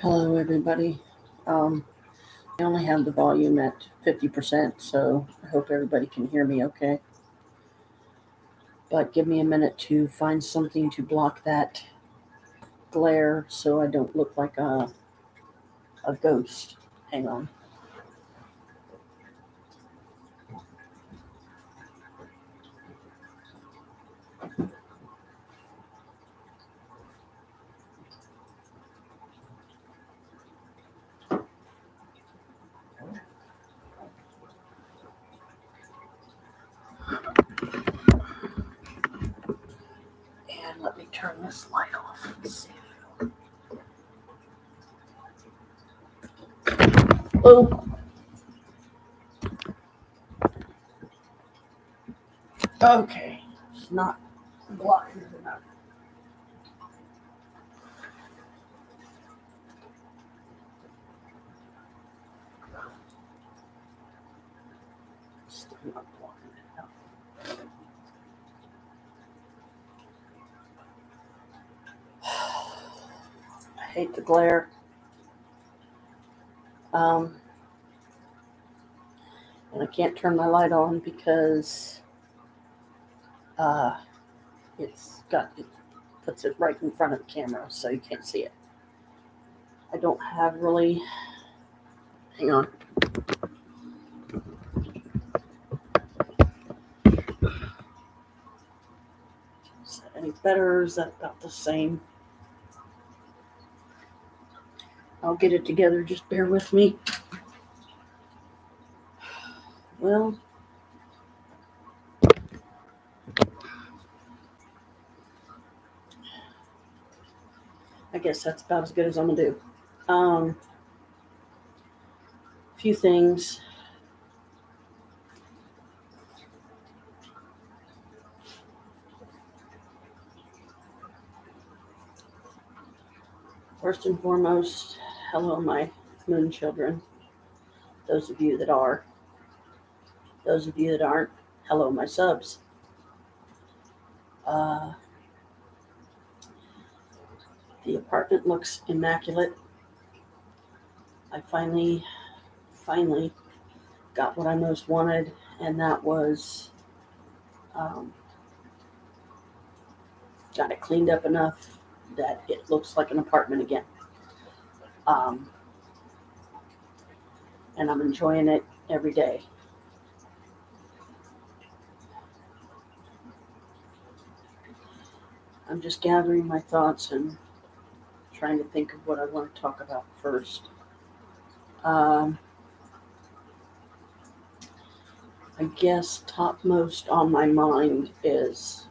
Hello, everybody. I only have the volume at 50%, so I hope everybody can hear me okay. But give me a minute to find something to block that glare so I don't look like a ghost. Hang on. And let me turn this light off. Let's see. Oh. Okay. It's not blocking it enough. Still not blocking it enough. I hate the glare. And I can't turn my light on because uh, it puts it right in front of the camera, so you can't see it. I don't have really. Hang on. Is that any better? Or is that about the same? I'll get it together. Just bear with me. Well, I guess that's about as good as I'm gonna do. Few things. First and foremost, hello, my moon children. Those of you that are. Those of you that aren't, hello, my subs. The apartment looks immaculate. I finally got what I most wanted, and that was got it cleaned up enough that it looks like an apartment again. And I'm enjoying it every day. I'm just gathering my thoughts and trying to think of what I want to talk about first. I guess topmost on my mind is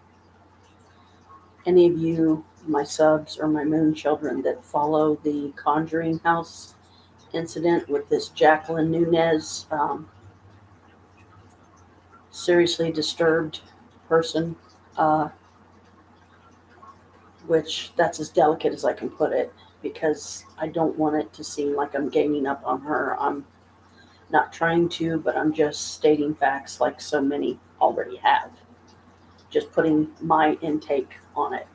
any of you, my subs or my moon children, that follow the Conjuring House incident with this Jacqueline Nunez, seriously disturbed person, which that's as delicate as I can put it, because I don't want it to seem like I'm ganging up on her. I'm not trying to, but I'm just stating facts like so many already have. Just putting my intake on it.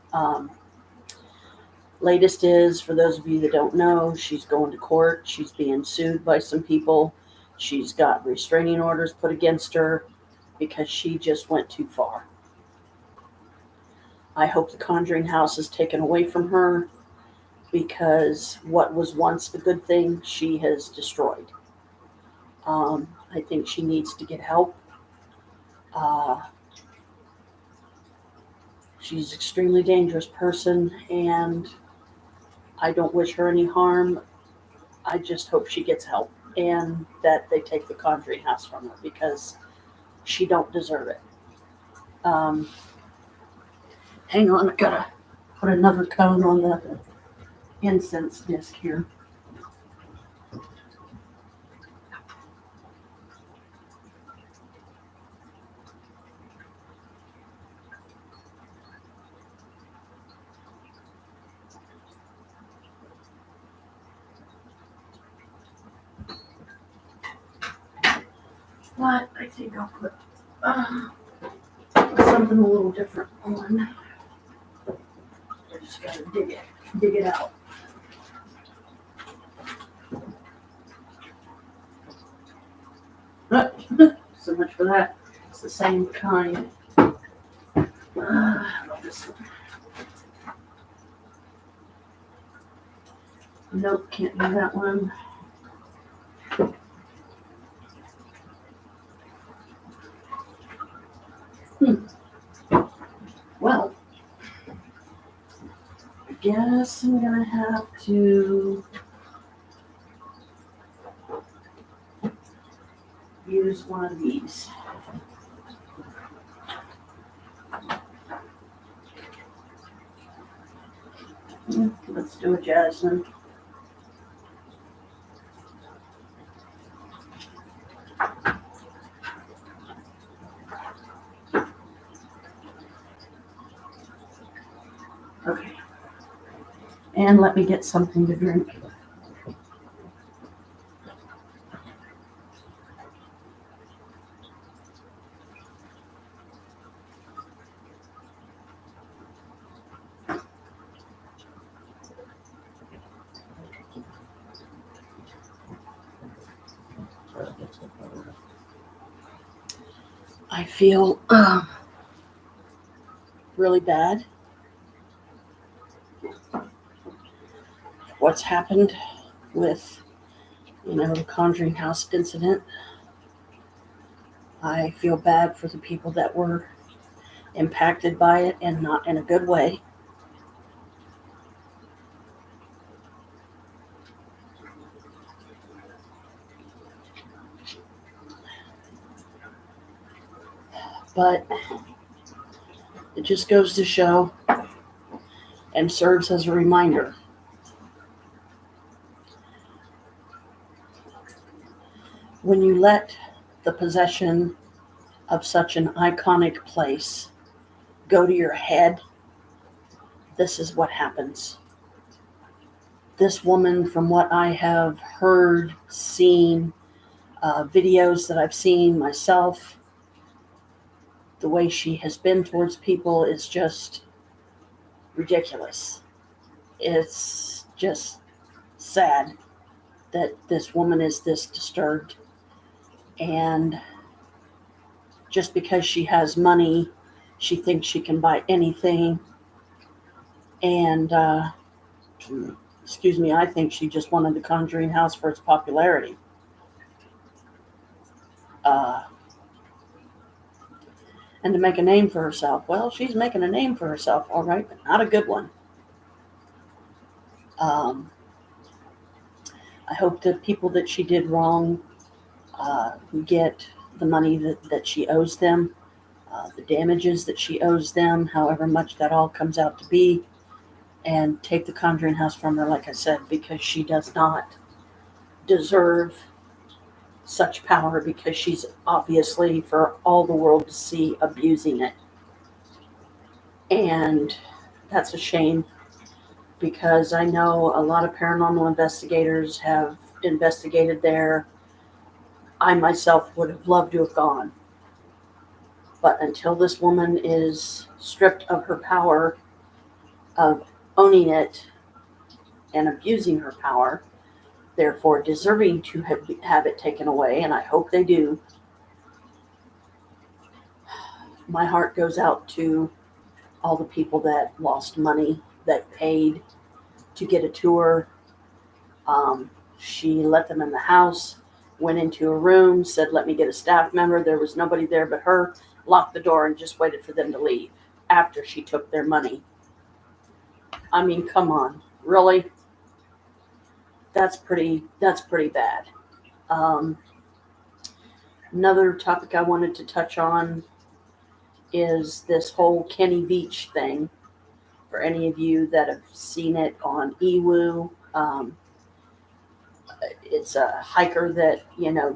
Latest is, for those of you that don't know, she's going to court. She's being sued by some people. She's got restraining orders put against her because she just went too far. I hope the Conjuring House is taken away from her, because what was once a good thing, she has destroyed. I think she needs to get help. She's an extremely dangerous person, and I don't wish her any harm. I just hope she gets help and that they take the Conjuring House from her, because she don't deserve it. Hang on, I gotta put another cone on the incense disc here. But I think I'll put something a little different on. I just gotta dig it out. So much for that. It's the same kind. This one. Nope, can't do that one. Well, I guess I'm gonna have to use one of these. Let's do a jasmine. Okay. And let me get something to drink. I feel really bad. What's happened with, the Conjuring House incident. I feel bad for the people that were impacted by it and not in a good way. But it just goes to show and serves as a reminder. When you let the possession of such an iconic place go to your head, this is what happens. This woman, from what I have heard, seen, videos that I've seen myself, the way she has been towards people is just ridiculous. It's just sad that this woman is this disturbed. And just because she has money, she thinks she can buy anything. And, excuse me, I think she just wanted the Conjuring House for its popularity. And to make a name for herself. Well, she's making a name for herself, all right, but not a good one. I hope the people that she did wrong get the money that she owes them, the damages that she owes them, however much that all comes out to be, and take the Conjuring House from her, like I said, because she does not deserve such power, because she's obviously, for all the world to see, abusing it. And that's a shame, because I know a lot of paranormal investigators have investigated there. I myself would have loved to have gone. But until this woman is stripped of her power of owning it and abusing her power, therefore deserving to have it taken away, and I hope they do, my heart goes out to all the people that lost money, that paid to get a tour. She let them in the house, went into a room, said, "Let me get a staff member." There was nobody there but her, locked the door, and just waited for them to leave after she took their money. I mean, come on, really? That's pretty bad. Another topic I wanted to touch on is this whole Kenny Beach thing. For any of you that have seen it on eWoo, it's a hiker that,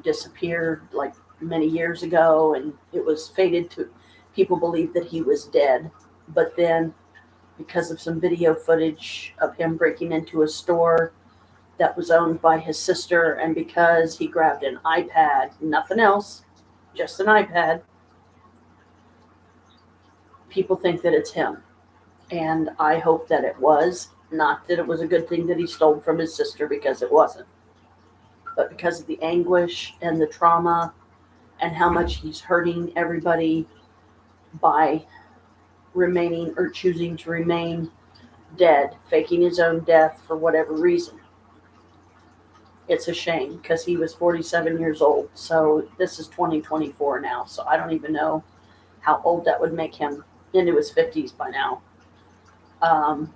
disappeared like many years ago, and it was fated to, people believe that he was dead. But then, because of some video footage of him breaking into a store that was owned by his sister, and because he grabbed an iPad, nothing else, just an iPad, people think that it's him. And I hope that it was. Not that it was a good thing that he stole from his sister, because it wasn't. But because of the anguish and the trauma and how much he's hurting everybody by remaining or choosing to remain dead, faking his own death for whatever reason. It's a shame because he was 47 years old. So this is 2024 now. So I don't even know how old that would make him, into his 50s by now. Um,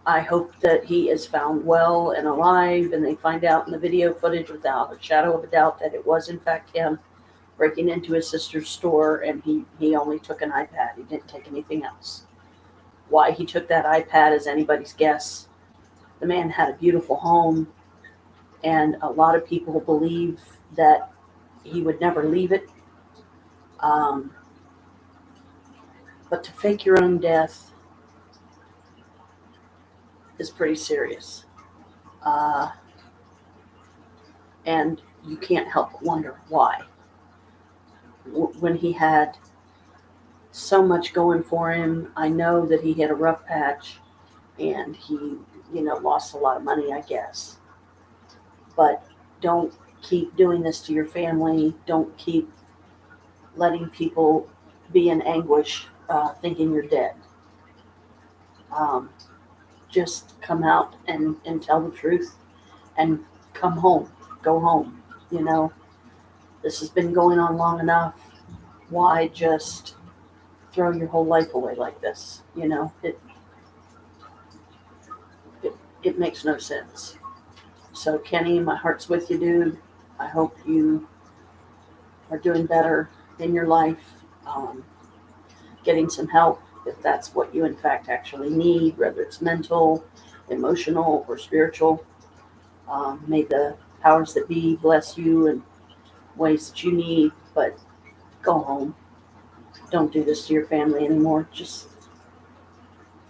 I hope that he is found well and alive and they find out in the video footage without a shadow of a doubt that it was in fact him breaking into his sister's store, and he only took an iPad. He didn't take anything else. Why he took that iPad is anybody's guess. The man had a beautiful home, and a lot of people believe that he would never leave it. Um, but to fake your own death is pretty serious. Uh, and you can't help but wonder why. When he had so much going for him, I know that he had a rough patch and he, lost a lot of money, I guess. But don't keep doing this to your family. Don't keep letting people be in anguish, thinking you're dead. Um, just come out and tell the truth and come home. Go home. You know, this has been going on long enough. Why just throw your whole life away like this? It makes no sense. So, Kenny, my heart's with you, dude. I hope you are doing better in your life, getting some help if that's what you, in fact, actually need, whether it's mental, emotional, or spiritual. May the powers that be bless you in ways that you need, but go home. Don't do this to your family anymore. Just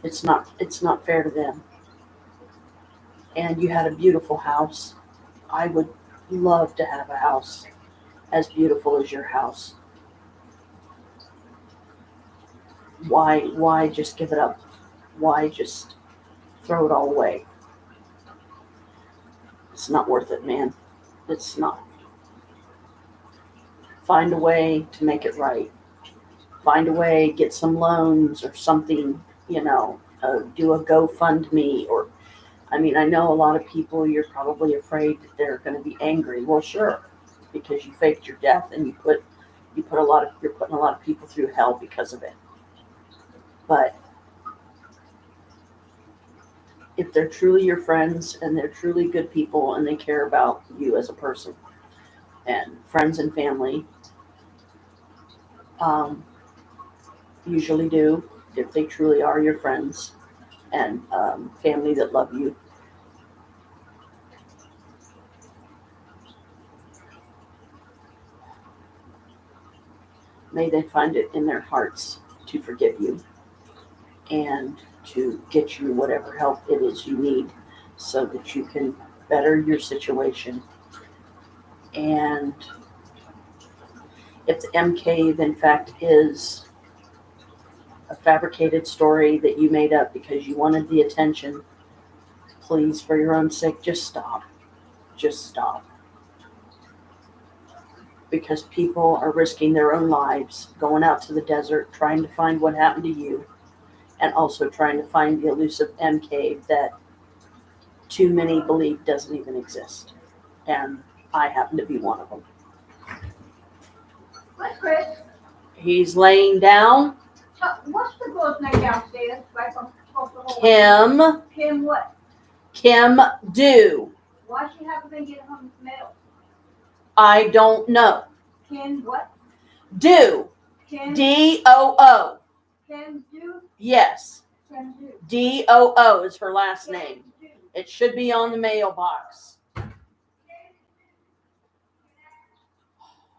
it's not fair to them. And you had a beautiful house. I would love to have a house as beautiful as your house. Why just give it up? Why just throw it all away? It's not worth it, man. It's not. Find a way to make it right. Find a way, get some loans or something, do a GoFundMe. Or, I mean, I know a lot of people, you're probably afraid that they're going to be angry. Well, sure, because you faked your death and you're putting a lot of people through hell because of it. But if they're truly your friends and they're truly good people and they care about you as a person and friends and family, um, usually do, if they truly are your friends and family that love you. May they find it in their hearts to forgive you and to get you whatever help it is you need so that you can better your situation. And if the M Cave, in fact, is a fabricated story that you made up because you wanted the attention, please, for your own sake, just stop. Just stop. Because people are risking their own lives going out to the desert trying to find what happened to you and also trying to find the elusive M Cave that too many believe doesn't even exist. And I happen to be one of them. What's Chris? He's laying down. What's the girl's name downstairs? Right across the hallway? Kim. Kim what? Kim Do. Why she haven't been getting home mail? I don't know. Kim what? Do. Kim. D-O-O. Kim Do. Yes. Kim Do. D-O-O is her last Kim name. Do. It should be on the mailbox.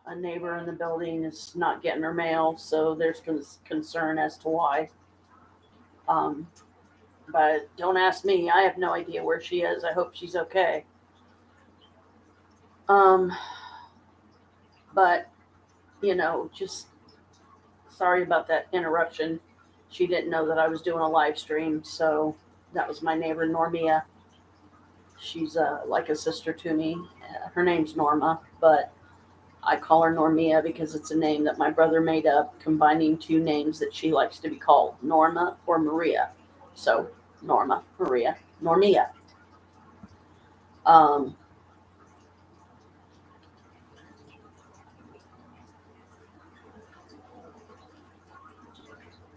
A neighbor in the building is not getting her mail, so there's concern as to why. But don't ask me. I have no idea where she is. I hope she's okay. But, just sorry about that interruption. She didn't know that I was doing a live stream, so that was my neighbor, Normia. She's like a sister to me. Her name's Norma, but I call her Normia because it's a name that my brother made up, combining two names that she likes to be called, Norma or Maria. So Norma, Maria, Normia. Um,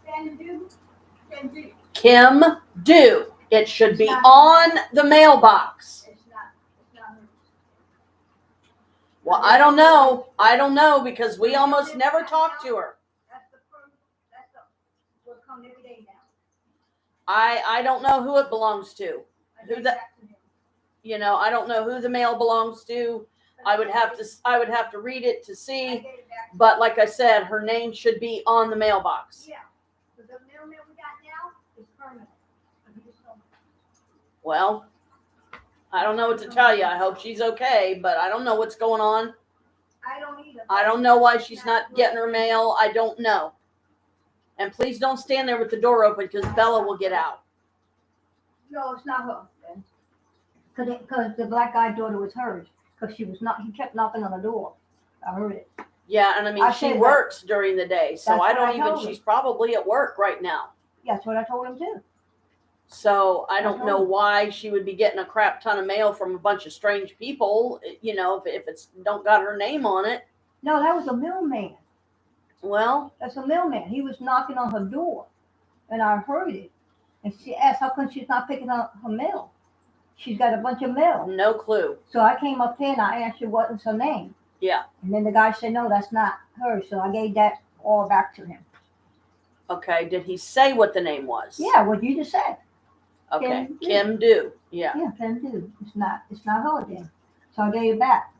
Can do, can do. Kim Do. It should be on the mailbox. It's not her. Well, I don't know. I don't know because we almost never talk to her. That's the first, that's the, will come every day now. I don't know who it belongs to. I Who gave that- back to him. You know, I don't know who the mail belongs to. I would have to read it to I see. gave it back to But like I said, her name should be on the mailbox. Yeah, but the mailman we got now is permanent. He just told me. Well, I don't know what to tell you. I hope she's okay, but I don't know what's going on. I don't either. I don't know why she's not getting her mail. I don't know. And please don't stand there with the door open because Bella will get out. No, it's not her. Because the black eyed daughter was hers. Because he kept knocking on the door. I heard it. Yeah, and I mean, I she said that- works during the day, so That's I what don't I even, told her. she's probably at work right now. Yeah, that's what I told him too. So I don't know know. why she would be getting a crap ton of mail from a bunch of strange people, you know, if it's don't got her name on it. No, that was a mailman. Well, That's a mailman. He was knocking on her door. And I heard it. And she asked how come she's not picking up her mail. She's got a bunch of mail. no clue. So I came up here and I asked her what was her name. Yeah. And then the guy said, no, that's not her. So I gave that all back to him. Okay, did he say what the name was? Yeah, what you just said. Okay, Kim Do. Kim Do. Yeah. Yeah, can do. It's not her then. So I gave it back.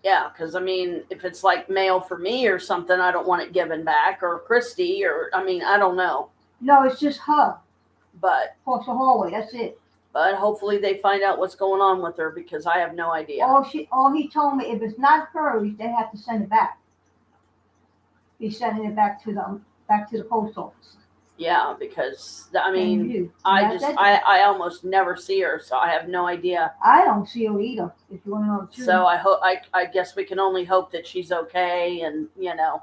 Yeah, because I mean, if it's like mail for me or something, I don't want it given back, or Christy, or I mean, I don't know. No, it's just her. But Across the hallway. That's it. hopefully they find out what's going on with her because I have no idea. All he told me, if it's not hers, they have to send it back. He's sending it back to the post office. Yeah, because I mean, And you. I That's just it. I almost never see her, so I have no idea. I don't see her either. If you want to know the truth. So I guess we can only hope that she's okay, and that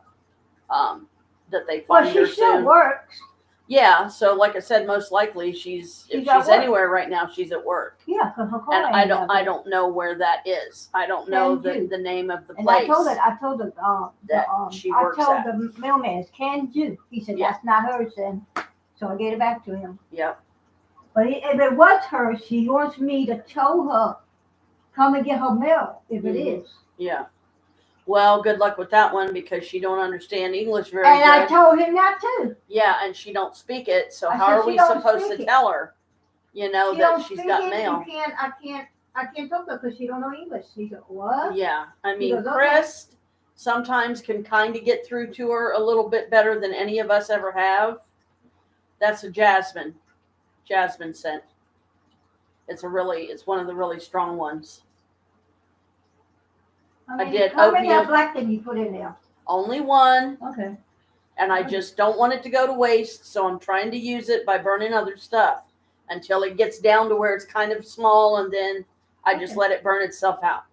they well, find her she still soon. works. Yeah, so like I said, most likely if She's she's at work. anywhere right now, she's at work. Yeah, because her car. And ain't I there. don't know where that is. I don't know Can the name of the And place. I told the that she I works told at. the mailman, can do. He said Yeah. that's not hers then. So I gave it back to him. Yep. But if it was hers, she wants me to tell her, come and get her mail if it Mhm. is. Yeah. Well, good luck with that one because she don't understand English very And good. I told him that too. Yeah, and she don't speak it, so I how said are she we don't supposed speak to it. tell her, She that don't she's speak got it, mail? I can't talk to her because she don't know English. He said, what? Yeah, I mean, goes, "Okay." Chris sometimes can kind of get through to her a little bit better than any of us ever have. That's a Jasmine scent. It's one of the really strong ones. I did How many opium. black thing you put in there? Only one, Okay. and I just don't want it to go to waste, so I'm trying to use it by burning other stuff until it gets down to where it's kind of small, and then I just Okay. let it burn itself out.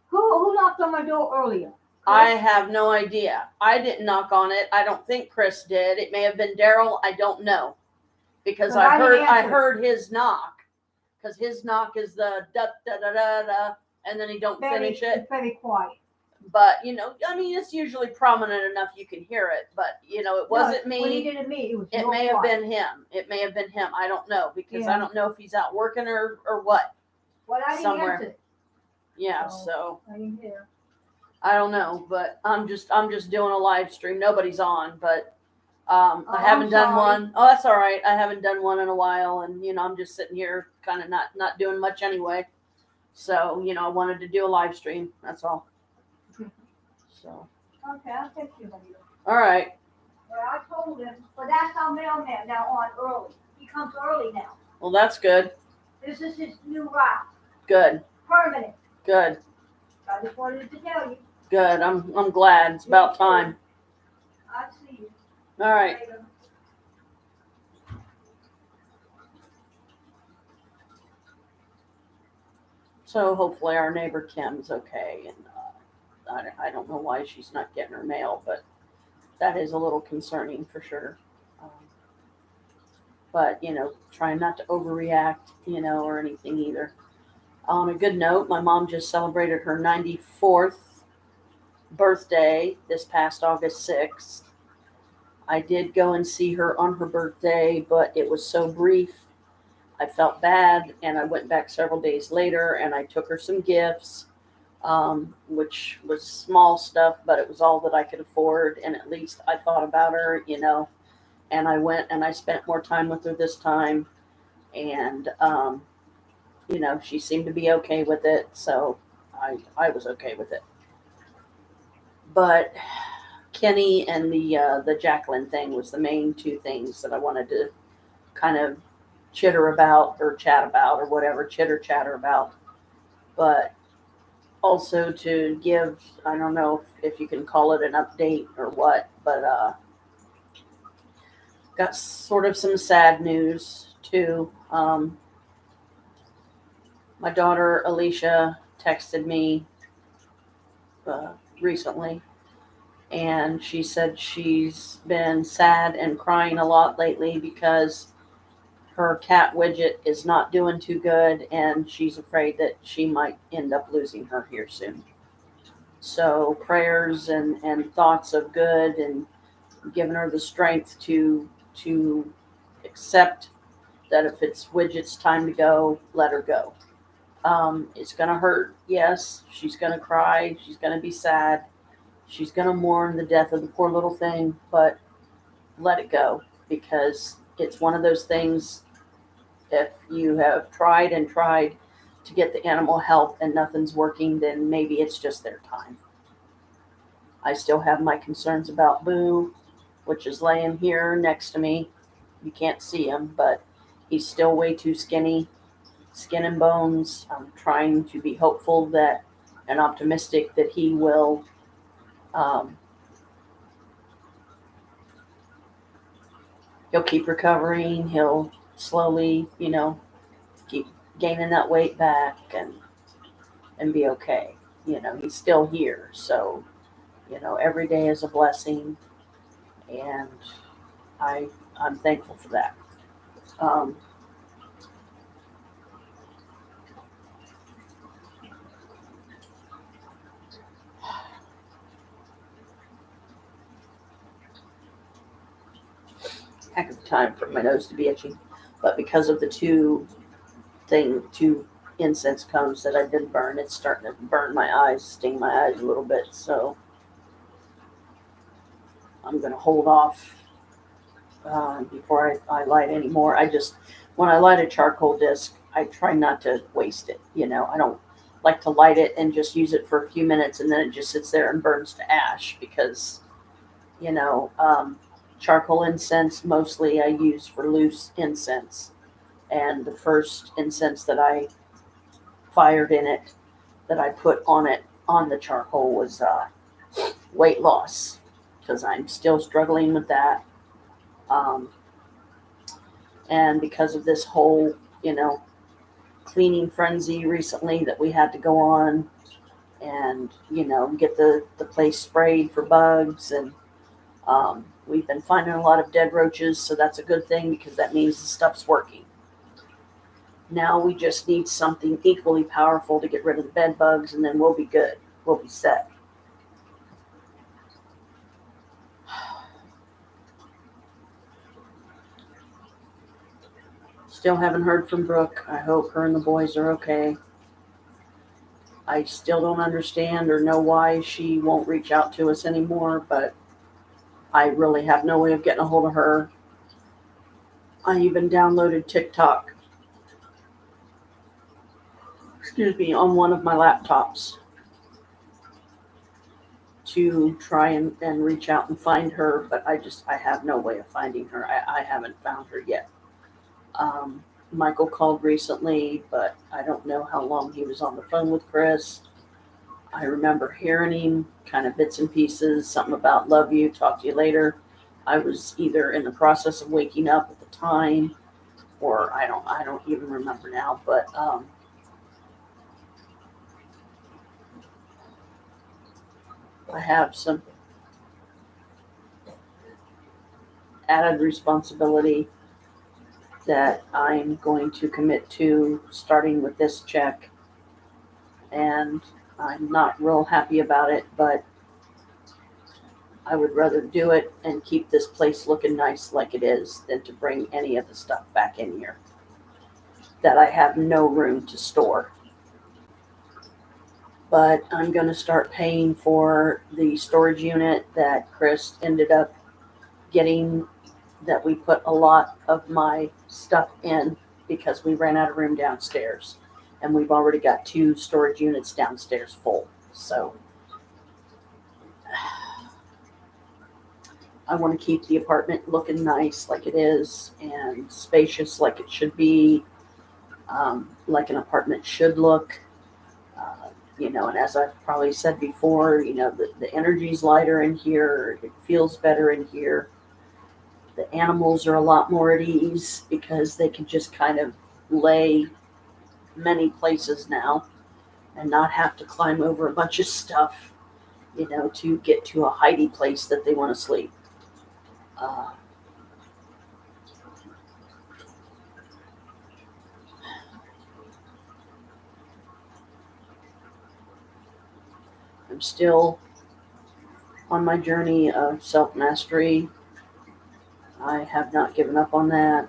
Who knocked on my door earlier? I have no idea. I didn't knock on it. I don't think Chris did. It may have been Daryl. I don't know. Because But I didn't I answer. heard his knock. Because his knock is the da da da da da, and then he don't finish it. It's very quiet. But I mean, it's usually prominent enough you can hear it. But it wasn't No, When he me. did it to me, it was It real may have quiet. been him. It may have been him. I don't know because Yeah. I don't know if he's out working or what. Well, I didn't somewhere. answer it. Yeah. Oh. So I didn't hear. I don't know, but I'm just doing a live stream. Nobody's on, but Oh, I haven't I'm done sorry. one. Oh, that's all right. I haven't done one in a while, and I'm just sitting here, kind of not doing much anyway. So I wanted to do a live stream. That's all. So Okay, I'll take you later. all right. Well, I told him, but that's our mailman now on early. He comes early now. Well, that's good. This is his new route. Good. Permanent. Good. I just wanted to tell you. Good. I'm glad. It's about time. I'll see you All right. later. So hopefully our neighbor Kim's okay, and I don't know why she's not getting her mail, but that is a little concerning for sure. Um, but trying not to overreact, or anything either. On a good note, my mom just celebrated her 94th birthday this past August 6th. I did go and see her on her birthday, but it was so brief. I felt bad, and I went back several days later and I took her some gifts, which was small stuff, but it was all that I could afford. And at least I thought about her. And I went and I spent more time with her this time. And, she seemed to be okay with it. So I was okay with it. But Kenny and the Jacqueline thing was the main two things that I wanted to kind of chitter about or chat about or whatever, chitter chatter about. But also to give, I don't know if you can call it an update or what, but got sort of some sad news too. My daughter Alicia texted me recently, and she said she's been sad and crying a lot lately because her cat Widget is not doing too good, and she's afraid that she might end up losing her here soon. So prayers and thoughts of good, and giving her the strength to accept that if it's Widget's time to go, let her go. It's gonna hurt, yes. She's gonna cry. She's gonna be sad. She's gonna mourn the death of the poor little thing, but let it go, because it's one of those things. If you have tried and tried to get the animal help and nothing's working, then maybe it's just their time. I still have my concerns about Boo, which is laying here next to me. You can't see him, but he's still way too skinny, skin and bones. I'm trying to be hopeful that and optimistic that he will um, he'll keep recovering. He'll slowly, keep gaining that weight back and be okay. He's still here, so every day is a blessing, and I I'm thankful for that. Um, Heck of a time for my nose to be itchy, but because of the two incense cones that I did burn, it's starting to burn my eyes, sting my eyes a little bit. So I'm gonna hold off before I light any more. When I light a charcoal disc, I try not to waste it. I don't like to light it and just use it for a few minutes and then it just sits there and burns to ash, because, you know, um, charcoal incense mostly I use for loose incense. And the first incense that I fired in it, that I put on the charcoal, was weight loss, because I'm still struggling with that. Um, and because of this whole, cleaning frenzy recently that we had to go on, and get the place sprayed for bugs, and we've been finding a lot of dead roaches, so that's a good thing because that means the stuff's working. Now we just need something equally powerful to get rid of the bed bugs, and then we'll be good. We'll be set. Still haven't heard from Brooke. I hope her and the boys are okay. I still don't understand or know why she won't reach out to us anymore, but I really have no way of getting a hold of her. I even downloaded TikTok, on one of my laptops to try and reach out and find her, but I have no way of finding her. I haven't found her yet. Michael called recently, but I don't know how long he was on the phone with Chris. I remember hearing him kind of bits and pieces, something about love you, talk to you later. I was either in the process of waking up at the time, or I don't even remember now, but I have some added responsibility that I'm going to commit to starting with this check. And I'm not real happy about it, but I would rather do it and keep this place looking nice like it is than to bring any of the stuff back in here that I have no room to store. But I'm going to start paying for the storage unit that Chris ended up getting, that we put a lot of my stuff in because we ran out of room downstairs. And we've already got 2 storage units downstairs full. So I want to keep the apartment looking nice like it is and spacious like it should be, like an apartment should look. And as I've probably said before, the energy's lighter in here. It feels better in here. The animals are a lot more at ease because they can just kind of lay many places now and not have to climb over a bunch of stuff, to get to a hidey place that they want to sleep. Uh, I'm still on my journey of self mastery. I have not given up on that.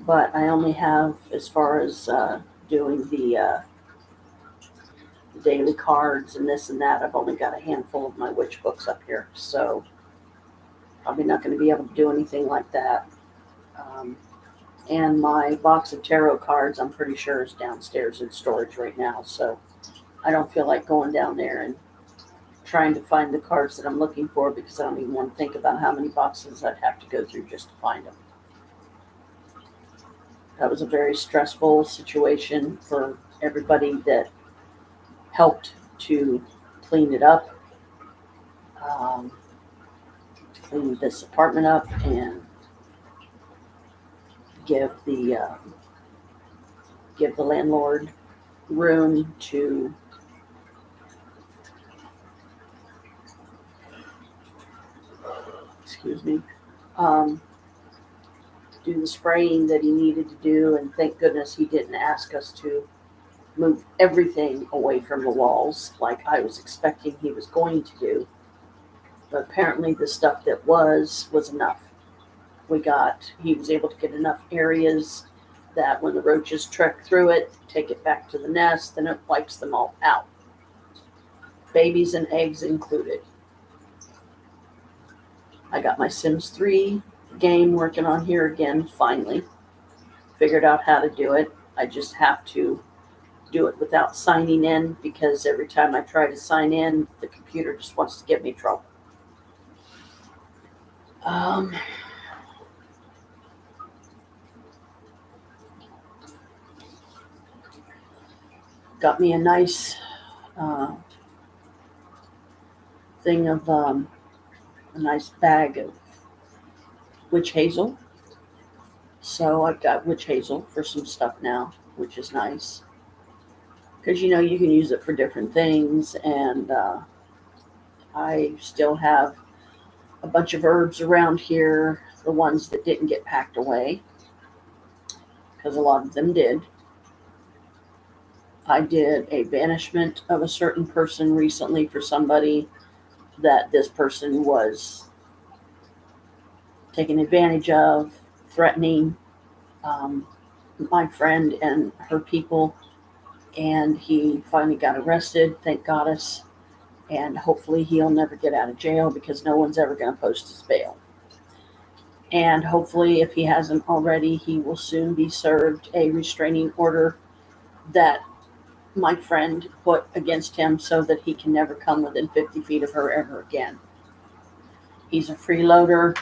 But I only have, as far as doing the daily cards and this and that, I've only got a handful of my witch books up here. So probably not going to be able to do anything like that. And my box of tarot cards, I'm pretty sure, is downstairs in storage right now. So I don't feel like going down there and trying to find the cards that I'm looking for because I don't even want to think about how many boxes I'd have to go through just to find them. That was a very stressful situation for everybody that helped to clean it up, clean this apartment up, and give the landlord room to excuse me, do the spraying that he needed to do. And thank goodness he didn't ask us to move everything away from the walls like I was expecting he was going to do. But apparently the stuff that was enough. He was able to get enough areas that when the roaches trek through it, take it back to the nest, and it wipes them all out. Babies and eggs included. I got my Sims 3 game working on here again, finally. Figured out how to do it. I just have to do it without signing in because every time I try to sign in, the computer just wants to give me trouble. Got me a nice thing of a nice bag of witch hazel. So I've got witch hazel for some stuff now, which is nice. Because, you can use it for different things. And I still have a bunch of herbs around here, the ones that didn't get packed away, because a lot of them did. I did a banishment of a certain person recently for somebody that this person was taking advantage of, threatening my friend and her people. And he finally got arrested, thank goddess. And hopefully he'll never get out of jail because no one's ever going to post his bail. And hopefully, if he hasn't already, he will soon be served a restraining order that my friend put against him so that he can never come within 50 feet of her ever again. He's a freeloader.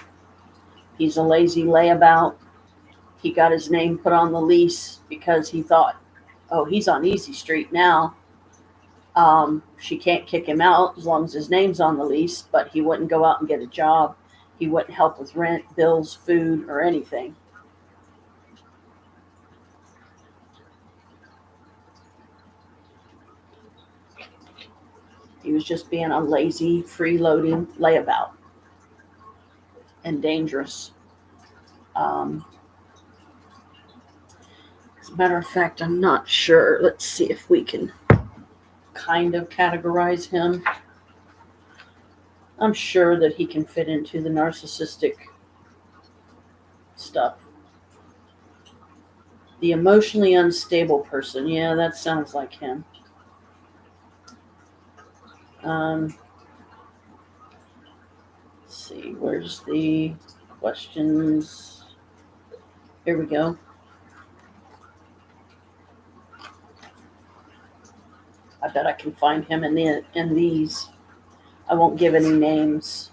He's a lazy layabout. He got his name put on the lease because he thought, oh, he's on Easy Street now. She can't kick him out as long as his name's on the lease, but he wouldn't go out and get a job. He wouldn't help with rent, bills, food, or anything. He was just being a lazy, freeloading layabout and dangerous. As a matter of fact, I'm not sure. Let's see if we can kind of categorize him. I'm sure that he can fit into the narcissistic stuff. The emotionally unstable person. Yeah, that sounds like him. Let's see, where's the questions? Here we go. I bet I can find him in these. I won't give any names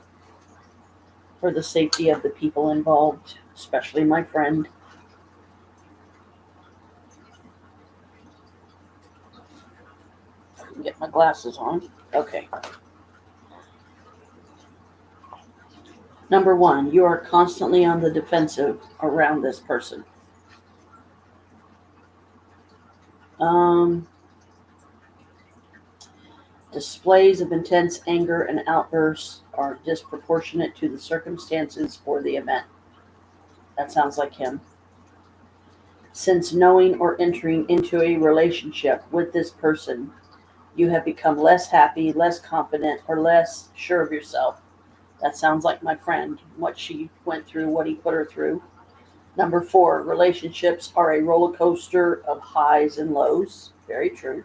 for the safety of the people involved, especially my friend. Get my glasses on. Okay. Number 1, you are constantly on the defensive around this person. Displays of intense anger and outbursts are disproportionate to the circumstances or the event. That sounds like him. Since knowing or entering into a relationship with this person, you have become less happy, less confident, or less sure of yourself. That sounds like my friend, what she went through, what he put her through. Number 4, relationships are a roller coaster of highs and lows. Very true.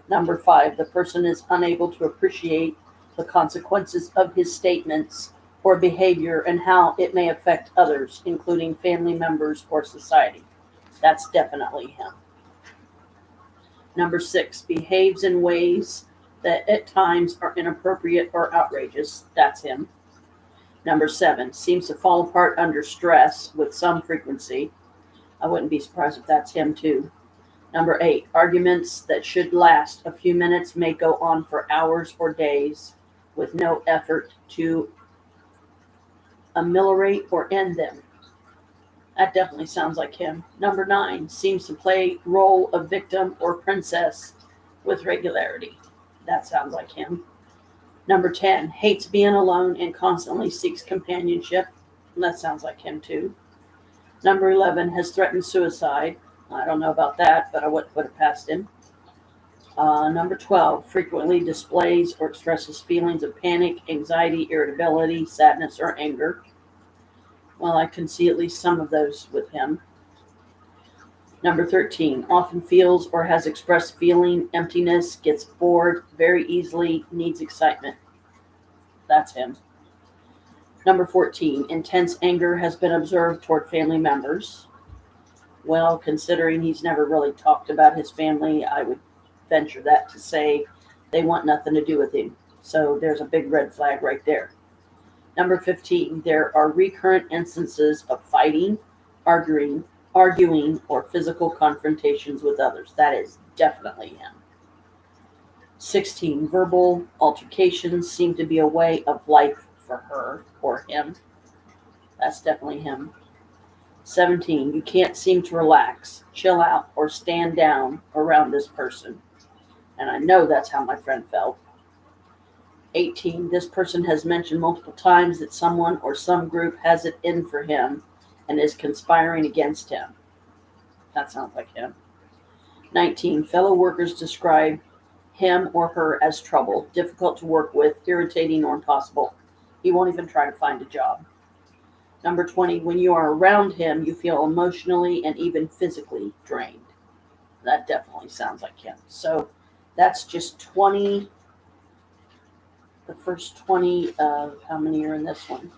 Number 5, the person is unable to appreciate the consequences of his statements or behavior and how it may affect others, including family members or society. That's definitely him. Number 6, behaves in ways that at times are inappropriate or outrageous. That's him. Number 7, seems to fall apart under stress with some frequency. I wouldn't be surprised if that's him too. Number 8, arguments that should last a few minutes may go on for hours or days with no effort to ameliorate or end them. That definitely sounds like him. Number 9, seems to play role of victim or princess with regularity. That sounds like him. Number 10, hates being alone and constantly seeks companionship. That sounds like him too. Number 11, has threatened suicide. I don't know about that, but I wouldn't put it past him. Number 12, frequently displays or expresses feelings of panic, anxiety, irritability, sadness, or anger. Well, I can see at least some of those with him. Number 13, often feels or has expressed feeling emptiness, gets bored very easily, needs excitement. That's him. Number 14, intense anger has been observed toward family members. Well, considering he's never really talked about his family, I would venture that to say they want nothing to do with him. So there's a big red flag right there. Number 15, there are recurrent instances of fighting, arguing, or physical confrontations with others. That is definitely him. 16, verbal altercations seem to be a way of life for her or him. That's definitely him. 17, you can't seem to relax, chill out, or stand down around this person. And I know that's how my friend felt. 18, this person has mentioned multiple times that someone or some group has it in for him and is conspiring against him. That sounds like him. 19, fellow workers describe him or her as trouble, difficult to work with, irritating, or impossible. He won't even try to find a job. Number 20, when you are around him, you feel emotionally and even physically drained. That definitely sounds like him. So that's just 20, the first 20 of how many are in this one?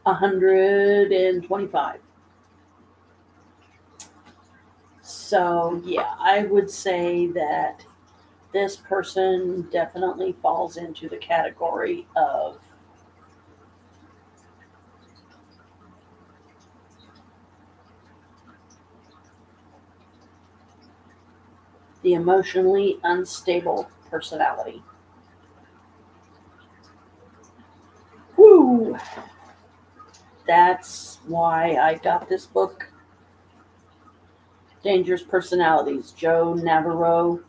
125. So yeah, I would say that this person definitely falls into the category of the emotionally unstable personality. Woo! That's why I got this book. Dangerous Personalities, Joe Navarro.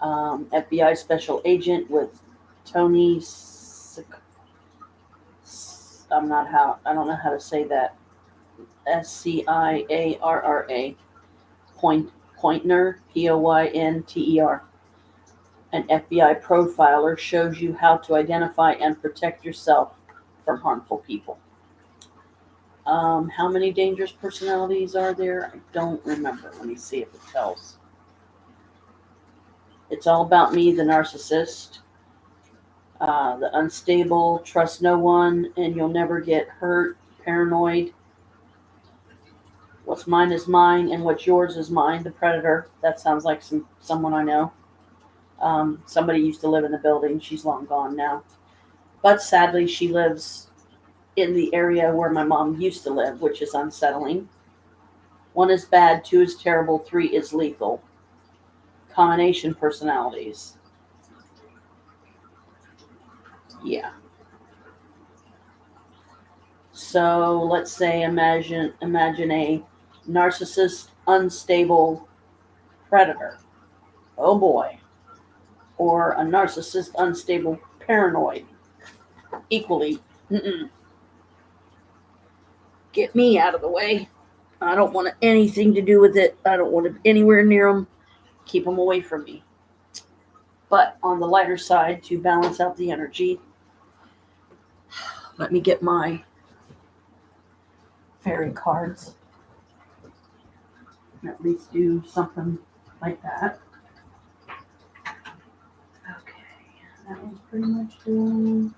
FBI special agent with Tony. I don't know how to say that. SCIARRA. Pointner, POYNTER. An FBI profiler shows you how to identify and protect yourself from harmful people. How many dangerous personalities are there? I don't remember. Let me see if it tells. It's all about me, the narcissist, the unstable, trust no one, and you'll never get hurt, paranoid. What's mine is mine, and what's yours is mine, the predator. That sounds like someone I know. Somebody used to live in the building. She's long gone now. But sadly, she lives in the area where my mom used to live, which is unsettling. 1 is bad, 2 is terrible, 3 is lethal. Combination personalities. Yeah. So let's say imagine a narcissist, unstable predator. Oh boy. Or a narcissist, unstable, paranoid. Equally. Get me out of the way. I don't want anything to do with it. I don't want to be anywhere near them. Keep them away from me. But on the lighter side, to balance out the energy, let me get my fairy cards. At least do something like that. Okay, that was pretty much done.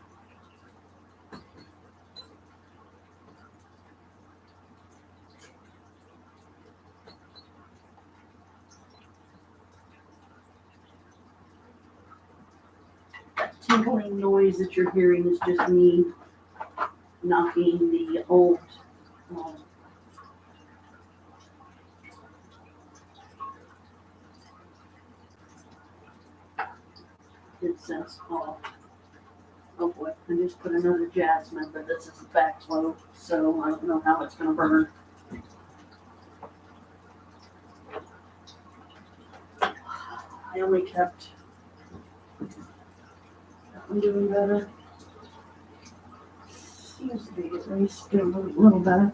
That tinkling noise that you're hearing is just me knocking the old incense off. Oh boy, I just put another jasmine, but this is a backflow, so I don't know how it's going to burn. I only kept. I'm doing better. Seems to be at least doing a little better.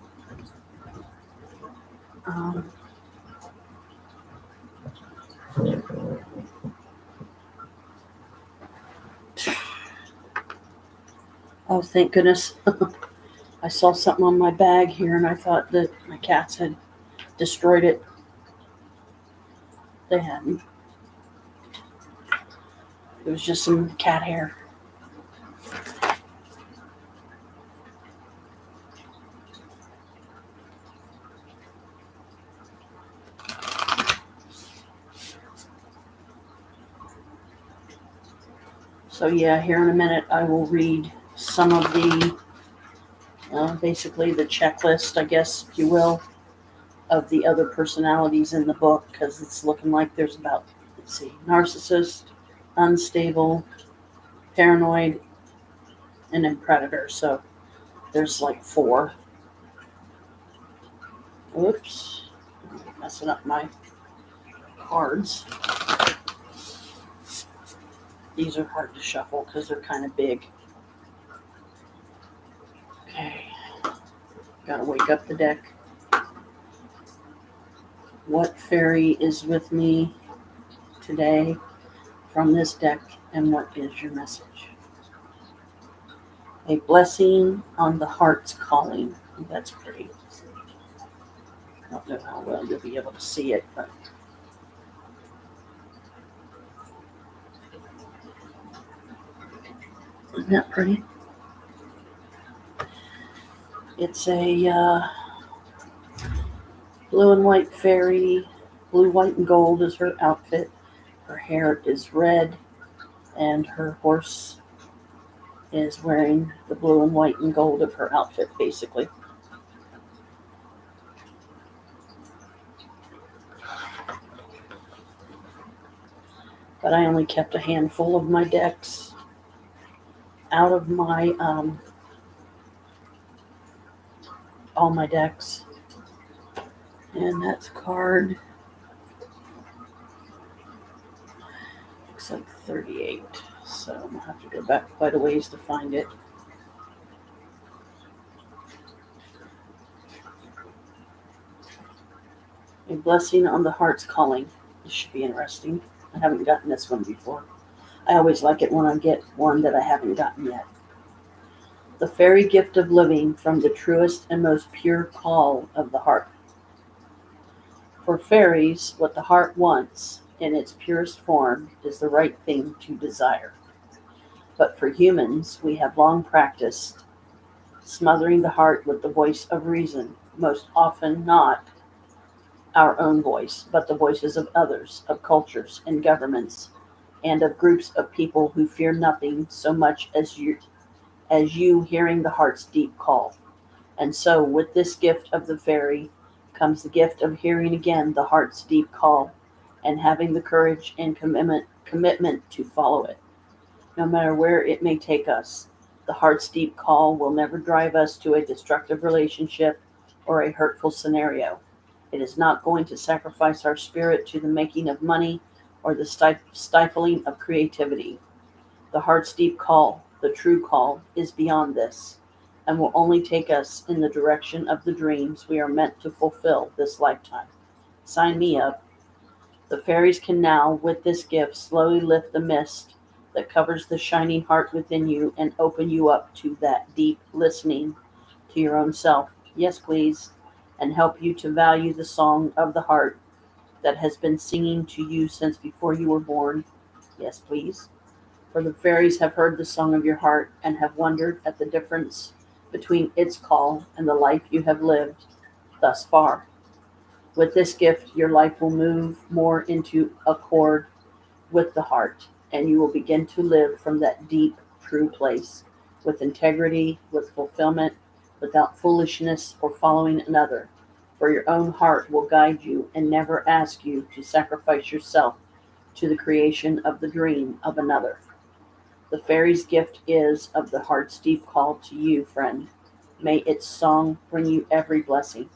Oh, thank goodness. I saw something on my bag here and I thought that my cats had destroyed it. They hadn't. It was just some cat hair. So yeah, here in a minute I will read some of the, basically the checklist, I guess, if you will, of the other personalities in the book, because it's looking like there's about, let's see, narcissist, unstable, paranoid, and then predator. So there's like 4. Oops, messing up my cards. These are hard to shuffle because they're kind of big. Okay, gotta wake up the deck. What fairy is with me today from this deck, and what is your message? A blessing on the heart's calling. That's pretty. I don't know how well you'll be able to see it, but isn't that pretty? It's a blue and white fairy. Blue, white, and gold is her outfit. Her hair is red, and her horse is wearing the blue and white and gold of her outfit, basically. But I only kept a handful of my decks out of my, all my decks. And that's card like 38, so I'm gonna have to go back quite a ways to find it. A blessing on the heart's calling. This should be interesting. I haven't gotten this one before. I always like it when I get one that I haven't gotten yet. The fairy gift of living from the truest and most pure call of the heart. For fairies, what the heart wants in its purest form is the right thing to desire. But for humans, we have long practiced smothering the heart with the voice of reason, most often not our own voice, but the voices of others, of cultures and governments, and of groups of people who fear nothing so much as you hearing the heart's deep call. And so, with this gift of the fairy comes the gift of hearing again the heart's deep call and having the courage and commitment to follow it. No matter where it may take us, the heart's deep call will never drive us to a destructive relationship or a hurtful scenario. It is not going to sacrifice our spirit to the making of money or the stifling of creativity. The heart's deep call, the true call, is beyond this and will only take us in the direction of the dreams we are meant to fulfill this lifetime. Sign me up. The fairies can now, with this gift, slowly lift the mist that covers the shining heart within you and open you up to that deep listening to your own self. Yes, please. And help you to value the song of the heart that has been singing to you since before you were born. Yes, please. For the fairies have heard the song of your heart and have wondered at the difference between its call and the life you have lived thus far. With this gift, your life will move more into accord with the heart, and you will begin to live from that deep, true place, with integrity, with fulfillment, without foolishness or following another. For your own heart will guide you and never ask you to sacrifice yourself to the creation of the dream of another. The fairy's gift is of the heart's deep call to you, friend. May its song bring you every blessing.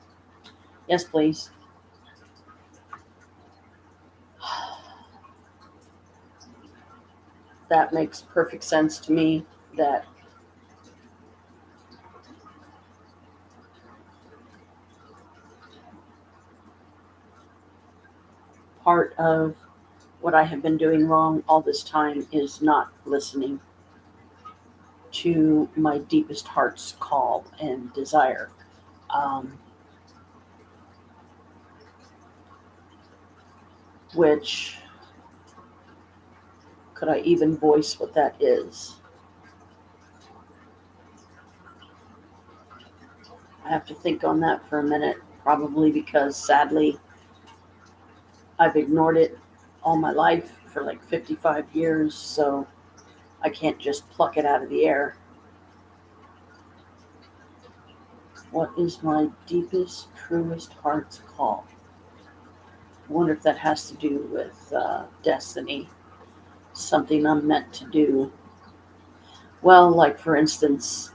Yes, please. That makes perfect sense to me. That part of what I have been doing wrong all this time is not listening to my deepest heart's call and desire. Um, which, could I even voice what that is? I have to think on that for a minute, probably because sadly I've ignored it all my life for like 55 years, so I can't just pluck it out of the air. What is my deepest, truest heart's call? I wonder if that has to do with destiny, something I'm meant to do. Well, like for instance,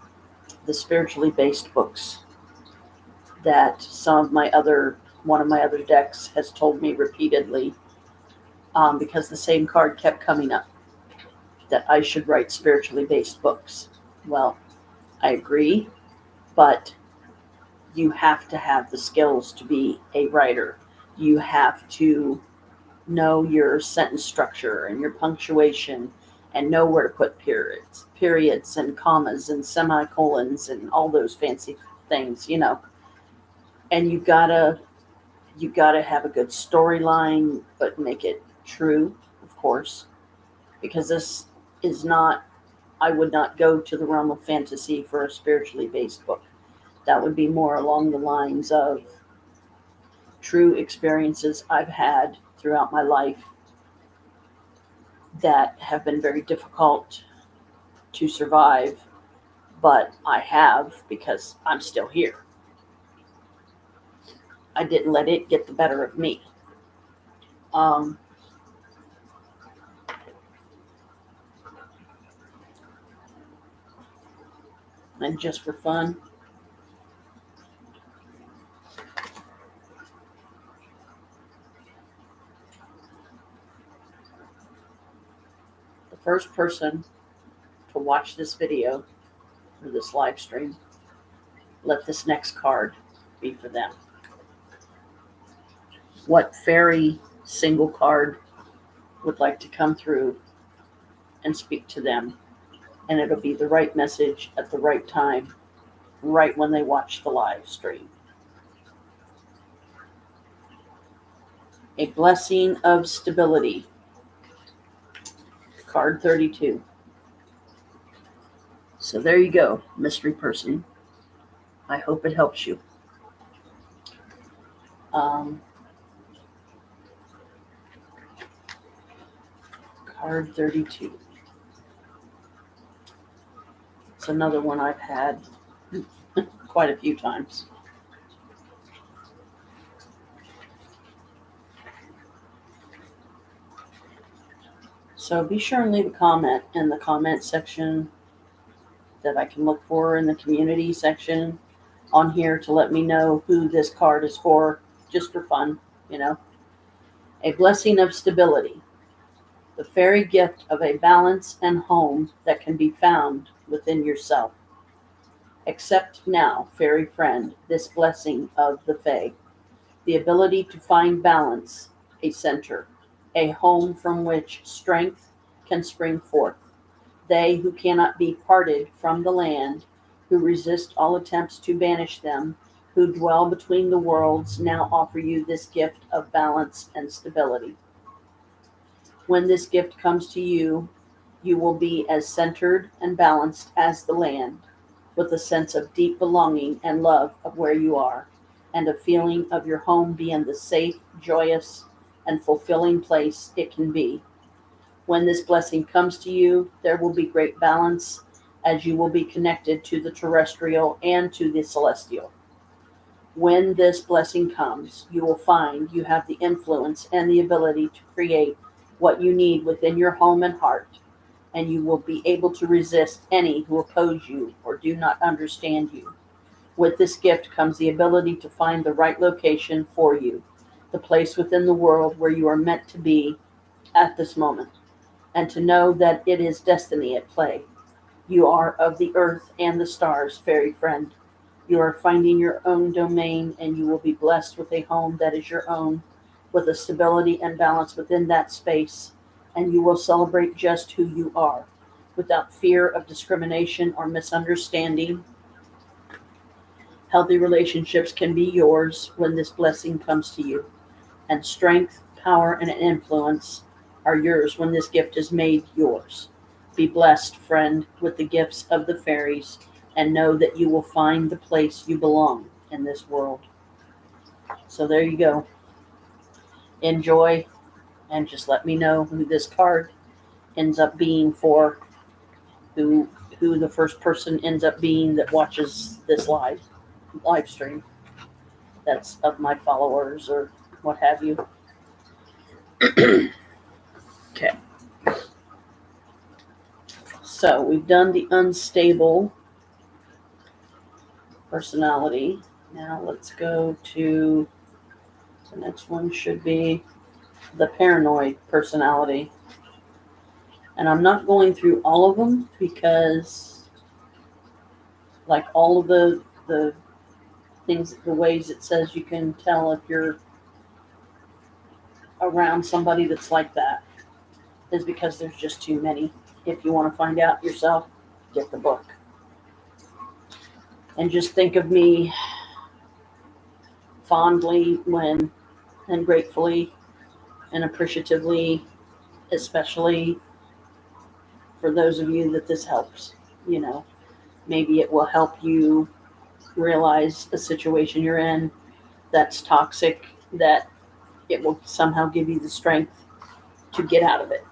the spiritually based books that one of my other decks has told me repeatedly, because the same card kept coming up, that I should write spiritually based books. Well, I agree, but you have to have the skills to be a writer. You have to know your sentence structure and your punctuation and know where to put periods and commas and semicolons and all those fancy things. And you gotta have a good storyline, but make it true, of course, because this is not. I would not go to the realm of fantasy for a spiritually based book. That would be more along the lines of true experiences I've had throughout my life that have been very difficult to survive, but I have because I'm still here. I didn't let it get the better of me. Um, and just for fun, first person to watch this video or this live stream, let this next card be for them. What fairy single card would like to come through and speak to them? And it'll be the right message at the right time, right when they watch the live stream. A blessing of stability. Card 32. So there you go, mystery person. I hope it helps you. Card 32. It's another one I've had quite a few times. So be sure and leave a comment in the comment section that I can look for in the community section on here to let me know who this card is for, just for fun, you know. A blessing of stability. The fairy gift of a balance and home that can be found within yourself. Accept now, fairy friend, this blessing of the Fae. The ability to find balance, a center, a home from which strength can spring forth. They who cannot be parted from the land, who resist all attempts to banish them, who dwell between the worlds, now offer you this gift of balance and stability. When this gift comes to you, you will be as centered and balanced as the land, with a sense of deep belonging and love of where you are, and a feeling of your home being the safe, joyous, and fulfilling place it can be. When this blessing comes to you, there will be great balance, as you will be connected to the terrestrial and to the celestial. When this blessing comes, you will find you have the influence and the ability to create what you need within your home and heart, and you will be able to resist any who oppose you or do not understand you. With this gift comes the ability to find the right location for you, the place within the world where you are meant to be at this moment, and to know that it is destiny at play. You are of the earth and the stars, fairy friend. You are finding your own domain, and you will be blessed with a home that is your own, with a stability and balance within that space, and you will celebrate just who you are, without fear of discrimination or misunderstanding. Healthy relationships can be yours when this blessing comes to you, and strength, power, and influence are yours when this gift is made yours. Be blessed, friend, with the gifts of the fairies, and know that you will find the place you belong in this world. So there you go. Enjoy, and just let me know who this card ends up being for, who the first person ends up being that watches this live stream. That's of my followers or what have you. Okay. So we've done the unstable personality. Now let's go to the next one. Should be the paranoid personality. And I'm not going through all of them because, like all of the things, the ways it says you can tell if you're around somebody that's like that is because there's just too many. If you want to find out yourself, get the book. And just think of me fondly and gratefully and appreciatively, especially for those of you that this helps. You know, maybe it will help you realize a situation you're in that's toxic, that it will somehow give you the strength to get out of it.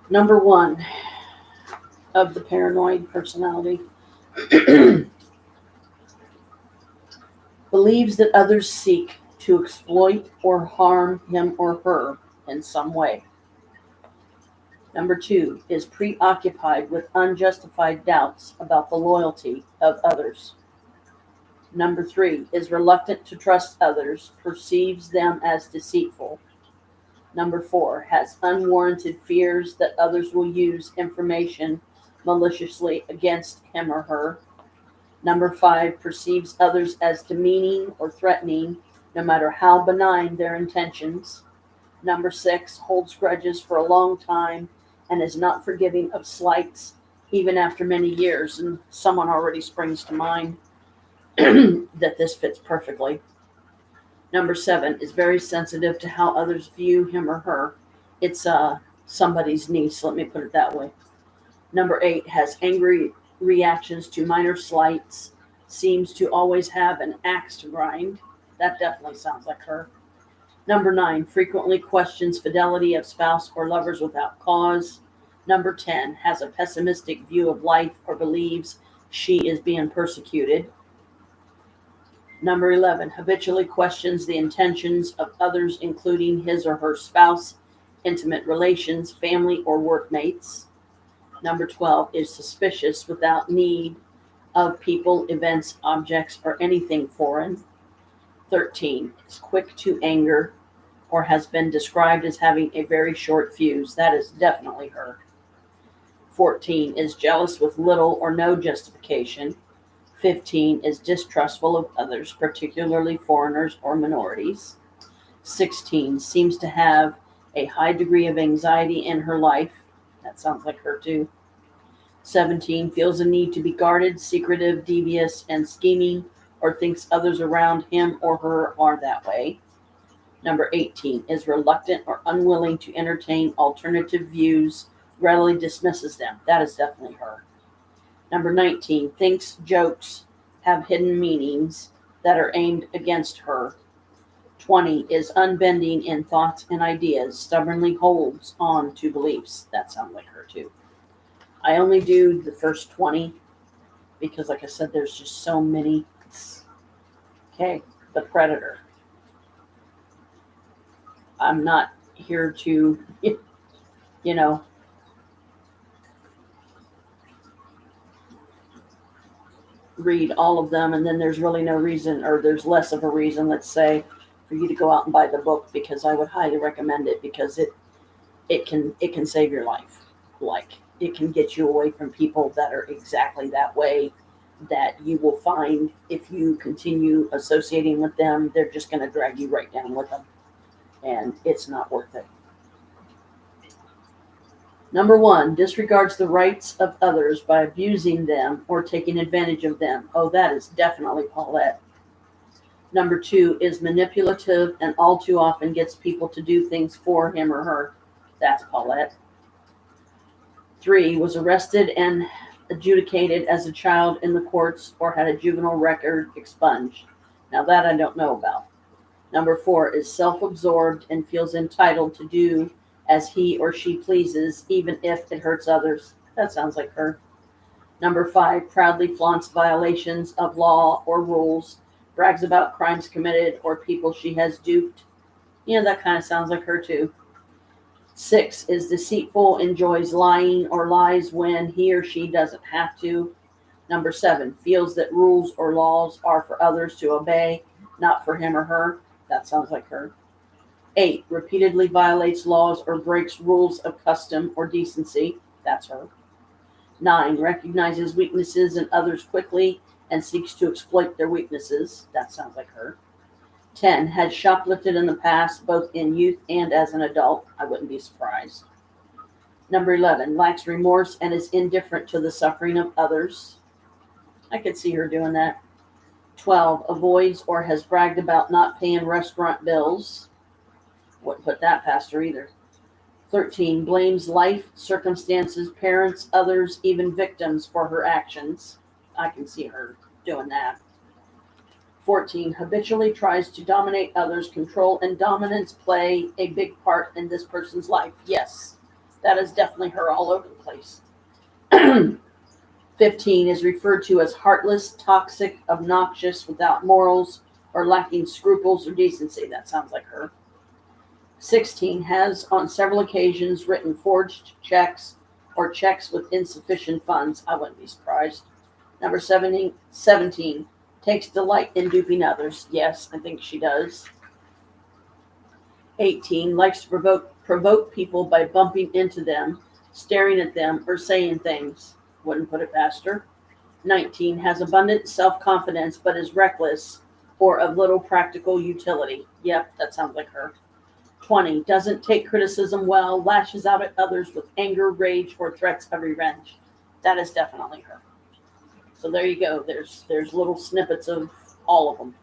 Number 1 of the paranoid personality believes that others seek to exploit or harm him or her in some way. Number 2 is preoccupied with unjustified doubts about the loyalty of others. Number 3 is reluctant to trust others, perceives them as deceitful. Number 4, has unwarranted fears that others will use information maliciously against him or her. Number 5, perceives others as demeaning or threatening, no matter how benign their intentions. Number 6, holds grudges for a long time and is not forgiving of slights even after many years. And someone already springs to mind that this fits perfectly. Number 7, is very sensitive to how others view him or her. It's somebody's niece, let me put it that way. Number 8, has angry reactions to minor slights, seems to always have an axe to grind. That definitely sounds like her. Number 9, frequently questions fidelity of spouse or lovers without cause. Number 10, has a pessimistic view of life or believes she is being persecuted. Number 11, habitually questions the intentions of others, including his or her spouse, intimate relations, family, or workmates. Number 12, is suspicious without need of people, events, objects, or anything foreign. 13, is quick to anger or has been described as having a very short fuse. That is definitely her. 14, is jealous with little or no justification. 15, is distrustful of others, particularly foreigners or minorities. 16, seems to have a high degree of anxiety in her life. That sounds like her too. 17, feels a need to be guarded, secretive, devious, and scheming, or thinks others around him or her are that way. Number 18, is reluctant or unwilling to entertain alternative views, readily dismisses them. That is definitely her. Number 19, thinks jokes have hidden meanings that are aimed against her. 20, is unbending in thoughts and ideas, stubbornly holds on to beliefs. That sounds like her too. I only do the first 20 because, like I said, there's just so many. Okay, the predator. I'm not here to, read all of them, and then there's really no reason, or there's less of a reason, let's say, for you to go out and buy the book, because I would highly recommend it, because it can save your life. Like, it can get you away from people that are exactly that way, that you will find if you continue associating with them, they're just going to drag you right down with them, and it's not worth it. Number 1, disregards the rights of others by abusing them or taking advantage of them. Oh, that is definitely Paulette. Number 2, is manipulative and all too often gets people to do things for him or her. That's Paulette. 3, was arrested and adjudicated as a child in the courts or had a juvenile record expunged. Now that I don't know about. Number 4, is self-absorbed and feels entitled to do as he or she pleases, even if it hurts others. That sounds like her. Number 5, proudly flaunts violations of law or rules, brags about crimes committed or people she has duped. That kind of sounds like her too. 6, is deceitful, enjoys lying or lies when he or she doesn't have to. Number 7, feels that rules or laws are for others to obey, not for him or her. That sounds like her. 8, repeatedly violates laws or breaks rules of custom or decency. That's her. 9, recognizes weaknesses in others quickly and seeks to exploit their weaknesses. That sounds like her. 10, had shoplifted in the past, both in youth and as an adult. I wouldn't be surprised. Number 11, lacks remorse and is indifferent to the suffering of others. I could see her doing that. 12, avoids or has bragged about not paying restaurant bills. Wouldn't put that past her either. 13, blames life, circumstances, parents, others, even victims for her actions. I can see her doing that. 14, habitually tries to dominate others. Control and dominance play a big part in this person's life. Yes, that is definitely her all over the place. 15, is referred to as heartless, toxic, obnoxious, without morals, or lacking scruples or decency. That sounds like her. 16, has on several occasions written forged checks or checks with insufficient funds. I wouldn't be surprised. Number 17, takes delight in duping others. Yes, I think she does. 18, likes to provoke people by bumping into them, staring at them, or saying things. Wouldn't put it past her. 19, has abundant self-confidence but is reckless or of little practical utility. Yep, that sounds like her. 20, doesn't take criticism well, lashes out at others with anger, rage, or threats of revenge. That is definitely her. So there you go. There's little snippets of all of them.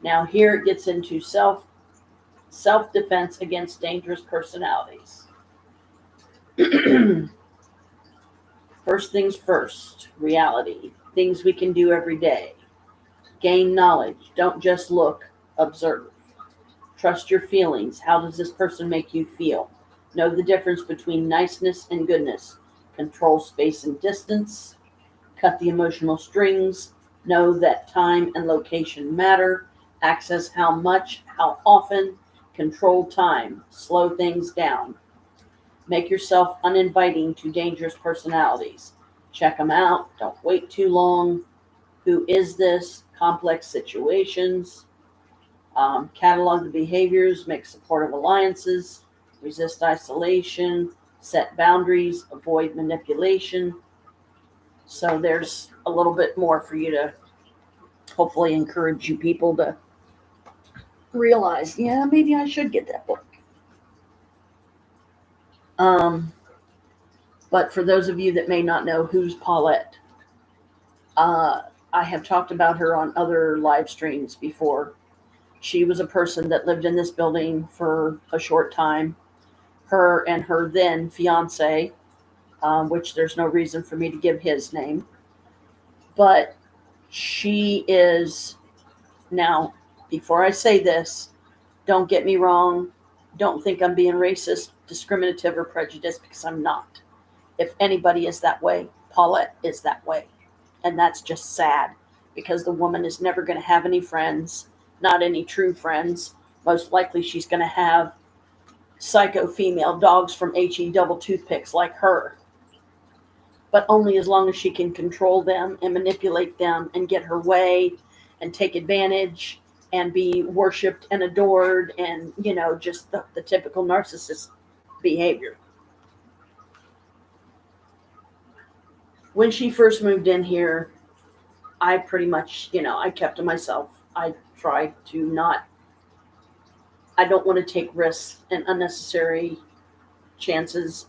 Now here it gets into self-defense against dangerous personalities. First things first, reality. Things we can do every day. Gain knowledge. Don't just look, observe. Trust your feelings. How does this person make you feel? Know the difference between niceness and goodness. Control space and distance. Cut the emotional strings. Know that time and location matter. Access how much, how often. Control time. Slow things down. Make yourself uninviting to dangerous personalities. Check them out. Don't wait too long. Who is this? Complex situations. Catalog the behaviors. Make supportive alliances. Resist isolation. Set boundaries. Avoid manipulation. So there's a little bit more for you to hopefully encourage you people to realize, yeah, maybe I should get that book. But for those of you that may not know, who's Paulette? I have talked about her on other live streams before. She was a person that lived in this building for a short time. Her and her then fiance, which there's no reason for me to give his name, but she is now, before I say this, don't get me wrong. Don't think I'm being racist, discriminative, or prejudiced, because I'm not. If anybody is that way, Paulette is that way. And that's just sad, because the woman is never going to have any friends, not any true friends. Most likely she's going to have psycho female dogs from HE double toothpicks like her. But only as long as she can control them and manipulate them and get her way and take advantage and be worshipped and adored and, just the typical narcissist behavior. When she first moved in here, I pretty much, I kept to myself. I tried to I don't want to take risks and unnecessary chances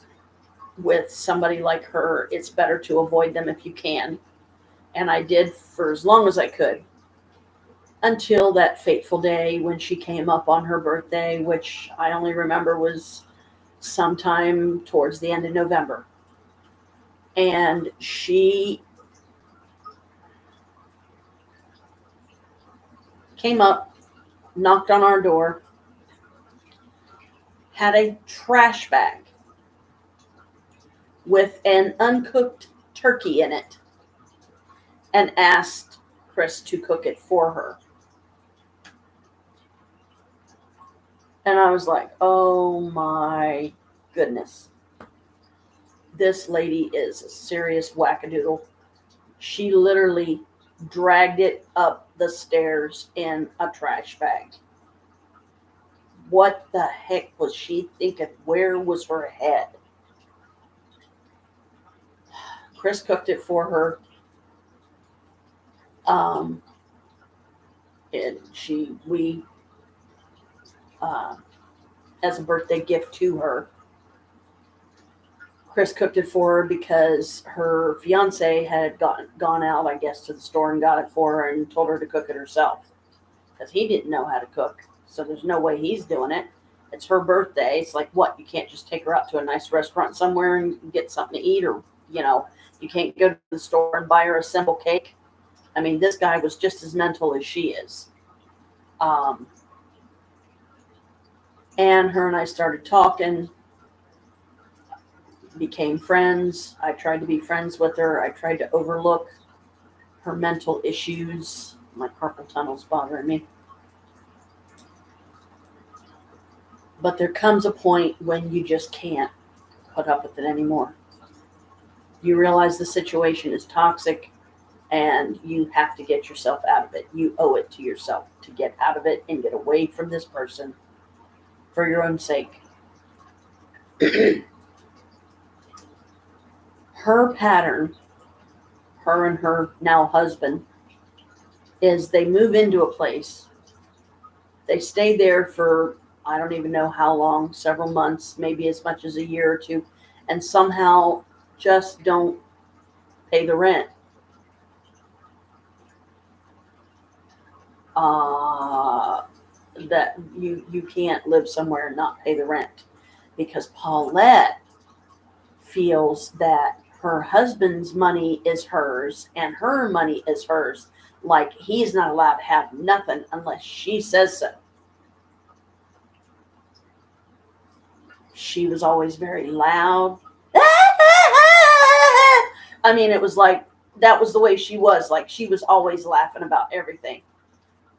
with somebody like her. It's better to avoid them if you can. And I did for as long as I could, until that fateful day when she came up on her birthday, which I only remember was sometime towards the end of November. And she came up, knocked on our door, had a trash bag with an uncooked turkey in it, and asked Chris to cook it for her. And I was like, oh my goodness. This lady is a serious wackadoodle. She literally dragged it up the stairs in a trash bag. What the heck was she thinking? Where was her head? Chris cooked it for her. And we as a birthday gift to her, Chris cooked it for her because her fiance had gone out, I guess, to the store and got it for her and told her to cook it herself, because he didn't know how to cook. So there's no way he's doing it. It's her birthday. It's like, what? You can't just take her out to a nice restaurant somewhere and get something to eat, or, you can't go to the store and buy her a simple cake. I mean, this guy was just as mental as she is. And her and I started talking, became friends. I tried to be friends with her. I tried to overlook her mental issues. My carpal tunnel's bothering me. But there comes a point when you just can't put up with it anymore. You realize the situation is toxic and you have to get yourself out of it. You owe it to yourself to get out of it and get away from this person for your own sake. Her pattern, her and her now husband, is they move into a place. They stay there for, I don't even know how long, several months, maybe as much as a year or two, and somehow just don't pay the rent. That you can't live somewhere and not pay the rent, because Paulette feels that her husband's money is hers and her money is hers. Like he's not allowed to have nothing unless she says so. She was always very loud. I mean, it was like that was the way she was. Like she was always laughing about everything,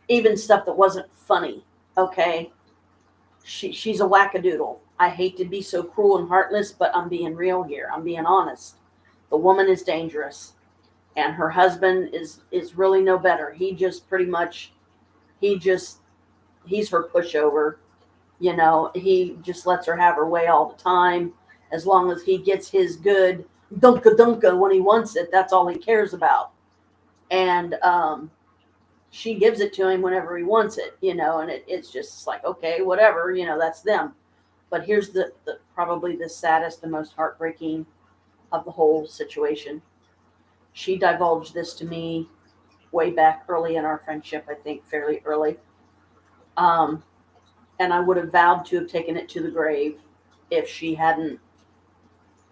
even stuff that wasn't funny. Okay, she's a wackadoodle. I hate to be so cruel and heartless, but I'm being real here. I'm being honest. The woman is dangerous, and her husband is really no better. He just pretty much he's her pushover. You know, he just lets her have her way all the time. As long as he gets his good dunka dunka when he wants it, that's all he cares about. And she gives it to him whenever he wants it, you know, and it's just like, okay, whatever, you know, that's them. But here's the probably the saddest and most heartbreaking of the whole situation. She divulged this to me way back early in our friendship, I think fairly early. And I would have vowed to have taken it to the grave if she hadn't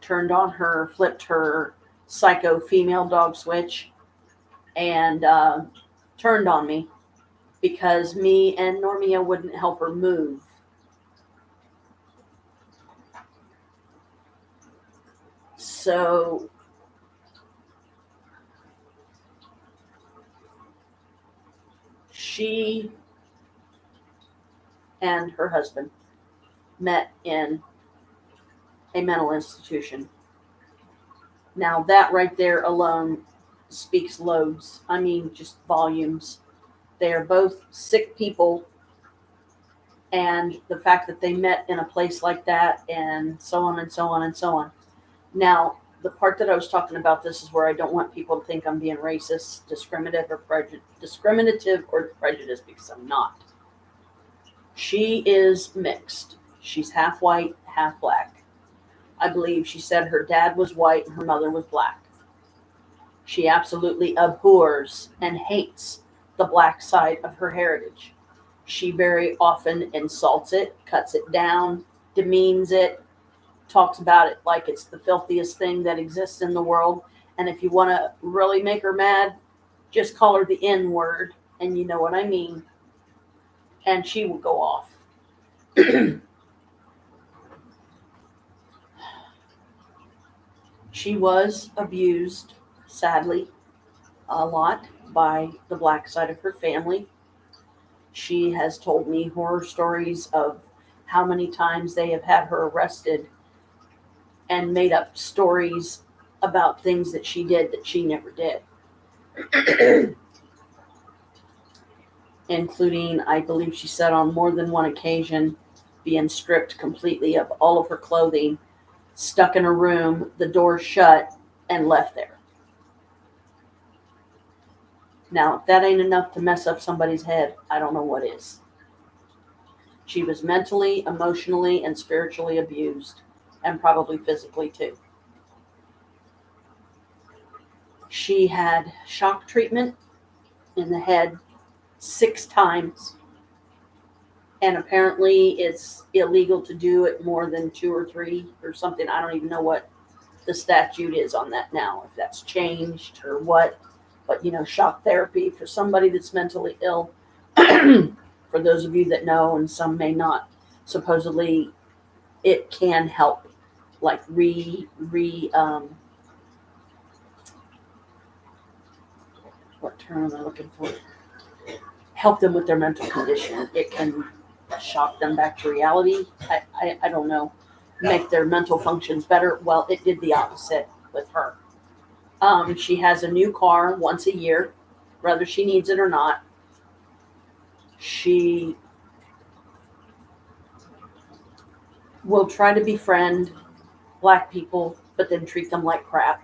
turned on her, flipped her psycho female dog switch, and turned on me, because me and Normia wouldn't help her move. So she and her husband met in a mental institution. Now that right there alone speaks loads. I mean, just volumes. They are both sick people, and the fact that they met in a place like that, and so on and so on and so on. Now, the part that I was talking about, this is where I don't want people to think I'm being racist, discriminative, or prejudiced, because I'm not. She is mixed. She's half white, half black. I believe she said her dad was white and her mother was black. She absolutely abhors and hates the black side of her heritage. She very often insults it, cuts it down, demeans it, talks about it like it's the filthiest thing that exists in the world. And if you want to really make her mad, just call her the N word, and you know what I mean. And she will go off. She was abused, sadly, a lot by the black side of her family. She has told me horror stories of how many times they have had her arrested and made up stories about things that she did that she never did. Including, I believe she said on more than one occasion, being stripped completely of all of her clothing, stuck in a room, the door shut, and left there. Now, if that ain't enough to mess up somebody's head, I don't know what is. She was mentally, emotionally, and spiritually abused, and probably physically too. She had shock treatment in the head 6 times, and apparently it's illegal to do it more than 2 or 3 or something. I don't even know what the statute is on that now, if that's changed or what. But, you know, shock therapy for somebody that's mentally ill, for those of you that know, and some may not, supposedly it can help, like what term am I looking for? Help them with their mental condition. It can shock them back to reality. I don't know. Make their mental functions better. Well, it did the opposite with her. She has a new car once a year, whether she needs it or not. She will try to befriend black people, but then treat them like crap.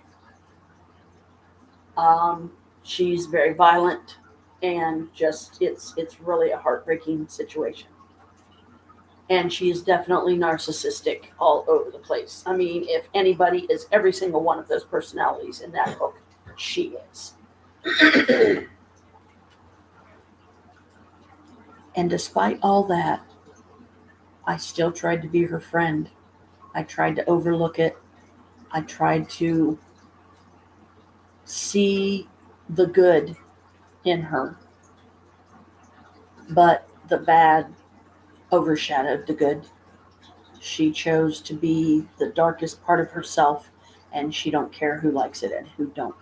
She's very violent, and just it's really a heartbreaking situation. And she is definitely narcissistic all over the place. I mean, if anybody is every single one of those personalities in that book, she is. And despite all that, I still tried to be her friend. I tried to overlook it. I tried to see the good in her, but the bad overshadowed the good. She chose to be the darkest part of herself, and she don't care who likes it and who don't.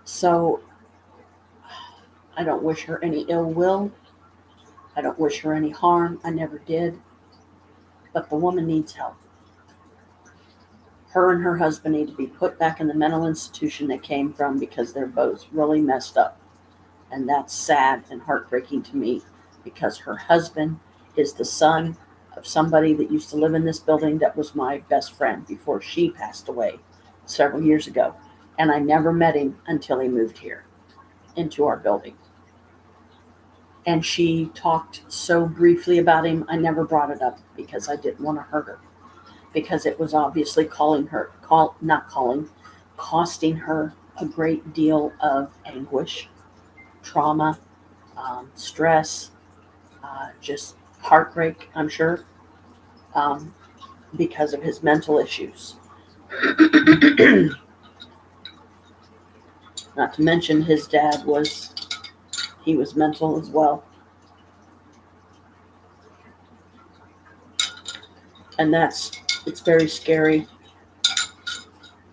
So I don't wish her any ill will. I don't wish her any harm. I never did. But the woman needs help. Her and her husband need to be put back in the mental institution they came from, because they're both really messed up. And that's sad and heartbreaking to me, because her husband is the son of somebody that used to live in this building that was my best friend before she passed away several years ago. And I never met him until he moved here into our building. And she talked so briefly about him, I never brought it up because I didn't want to hurt her. Because it was obviously costing her a great deal of anguish, trauma, stress, just heartbreak, I'm sure, because of his mental issues. Not to mention his dad was mental as well. And it's very scary.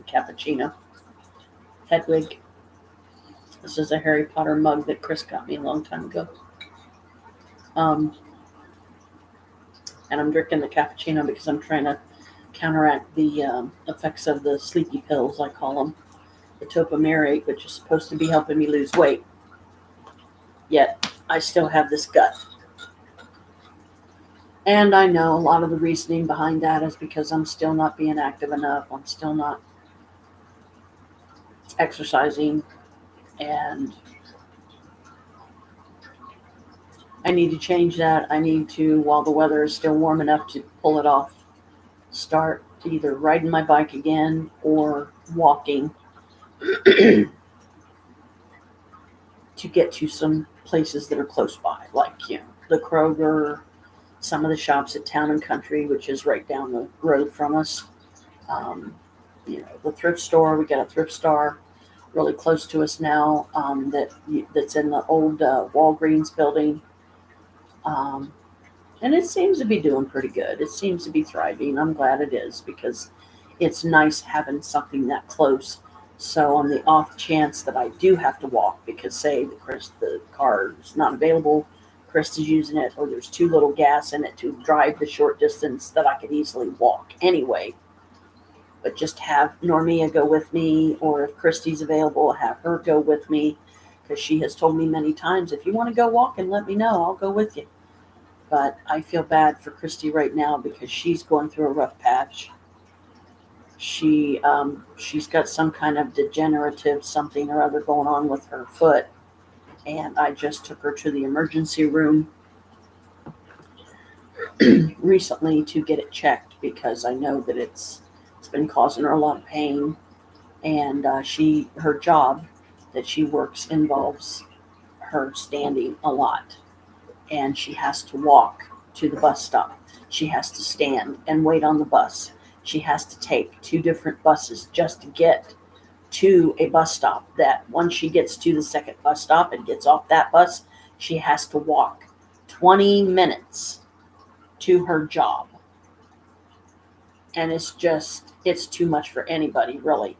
Cappuccino. Hedwig. This is a Harry Potter mug that Chris got me a long time ago. And I'm drinking the cappuccino because I'm trying to counteract the effects of the sleepy pills, I call them. The topiramate, which is supposed to be helping me lose weight. Yet, I still have this gut. And I know a lot of the reasoning behind that is because I'm still not being active enough. I'm still not exercising. And I need to change that. I need to, while the weather is still warm enough to pull it off, start either riding my bike again or walking to get to some places that are close by, like, the Kroger, some of the shops at Town and Country, which is right down the road from us. The thrift store. We got a thrift store really close to us now, that's in the old Walgreens building. And it seems to be doing pretty good. It seems to be thriving. I'm glad it is, because it's nice having something that close. So on the off chance that I do have to walk, because say the car is not available, Chris is using it, or there's too little gas in it to drive the short distance, that I could easily walk anyway. But just have Normia go with me, or if Christy's available, have her go with me, because she has told me many times, if you want to go walking, let me know. I'll go with you. But I feel bad for Christy right now, because she's going through a rough patch. She's got some kind of degenerative something or other going on with her foot. And I just took her to the emergency room recently to get it checked, because I know that it's been causing her a lot of pain. And her job that she works involves her standing a lot. And she has to walk to the bus stop. She has to stand and wait on the bus. She has to take 2 different buses just to get to a bus stop, that once she gets to the second bus stop and gets off that bus, she has to walk 20 minutes to her job. And it's too much for anybody, really,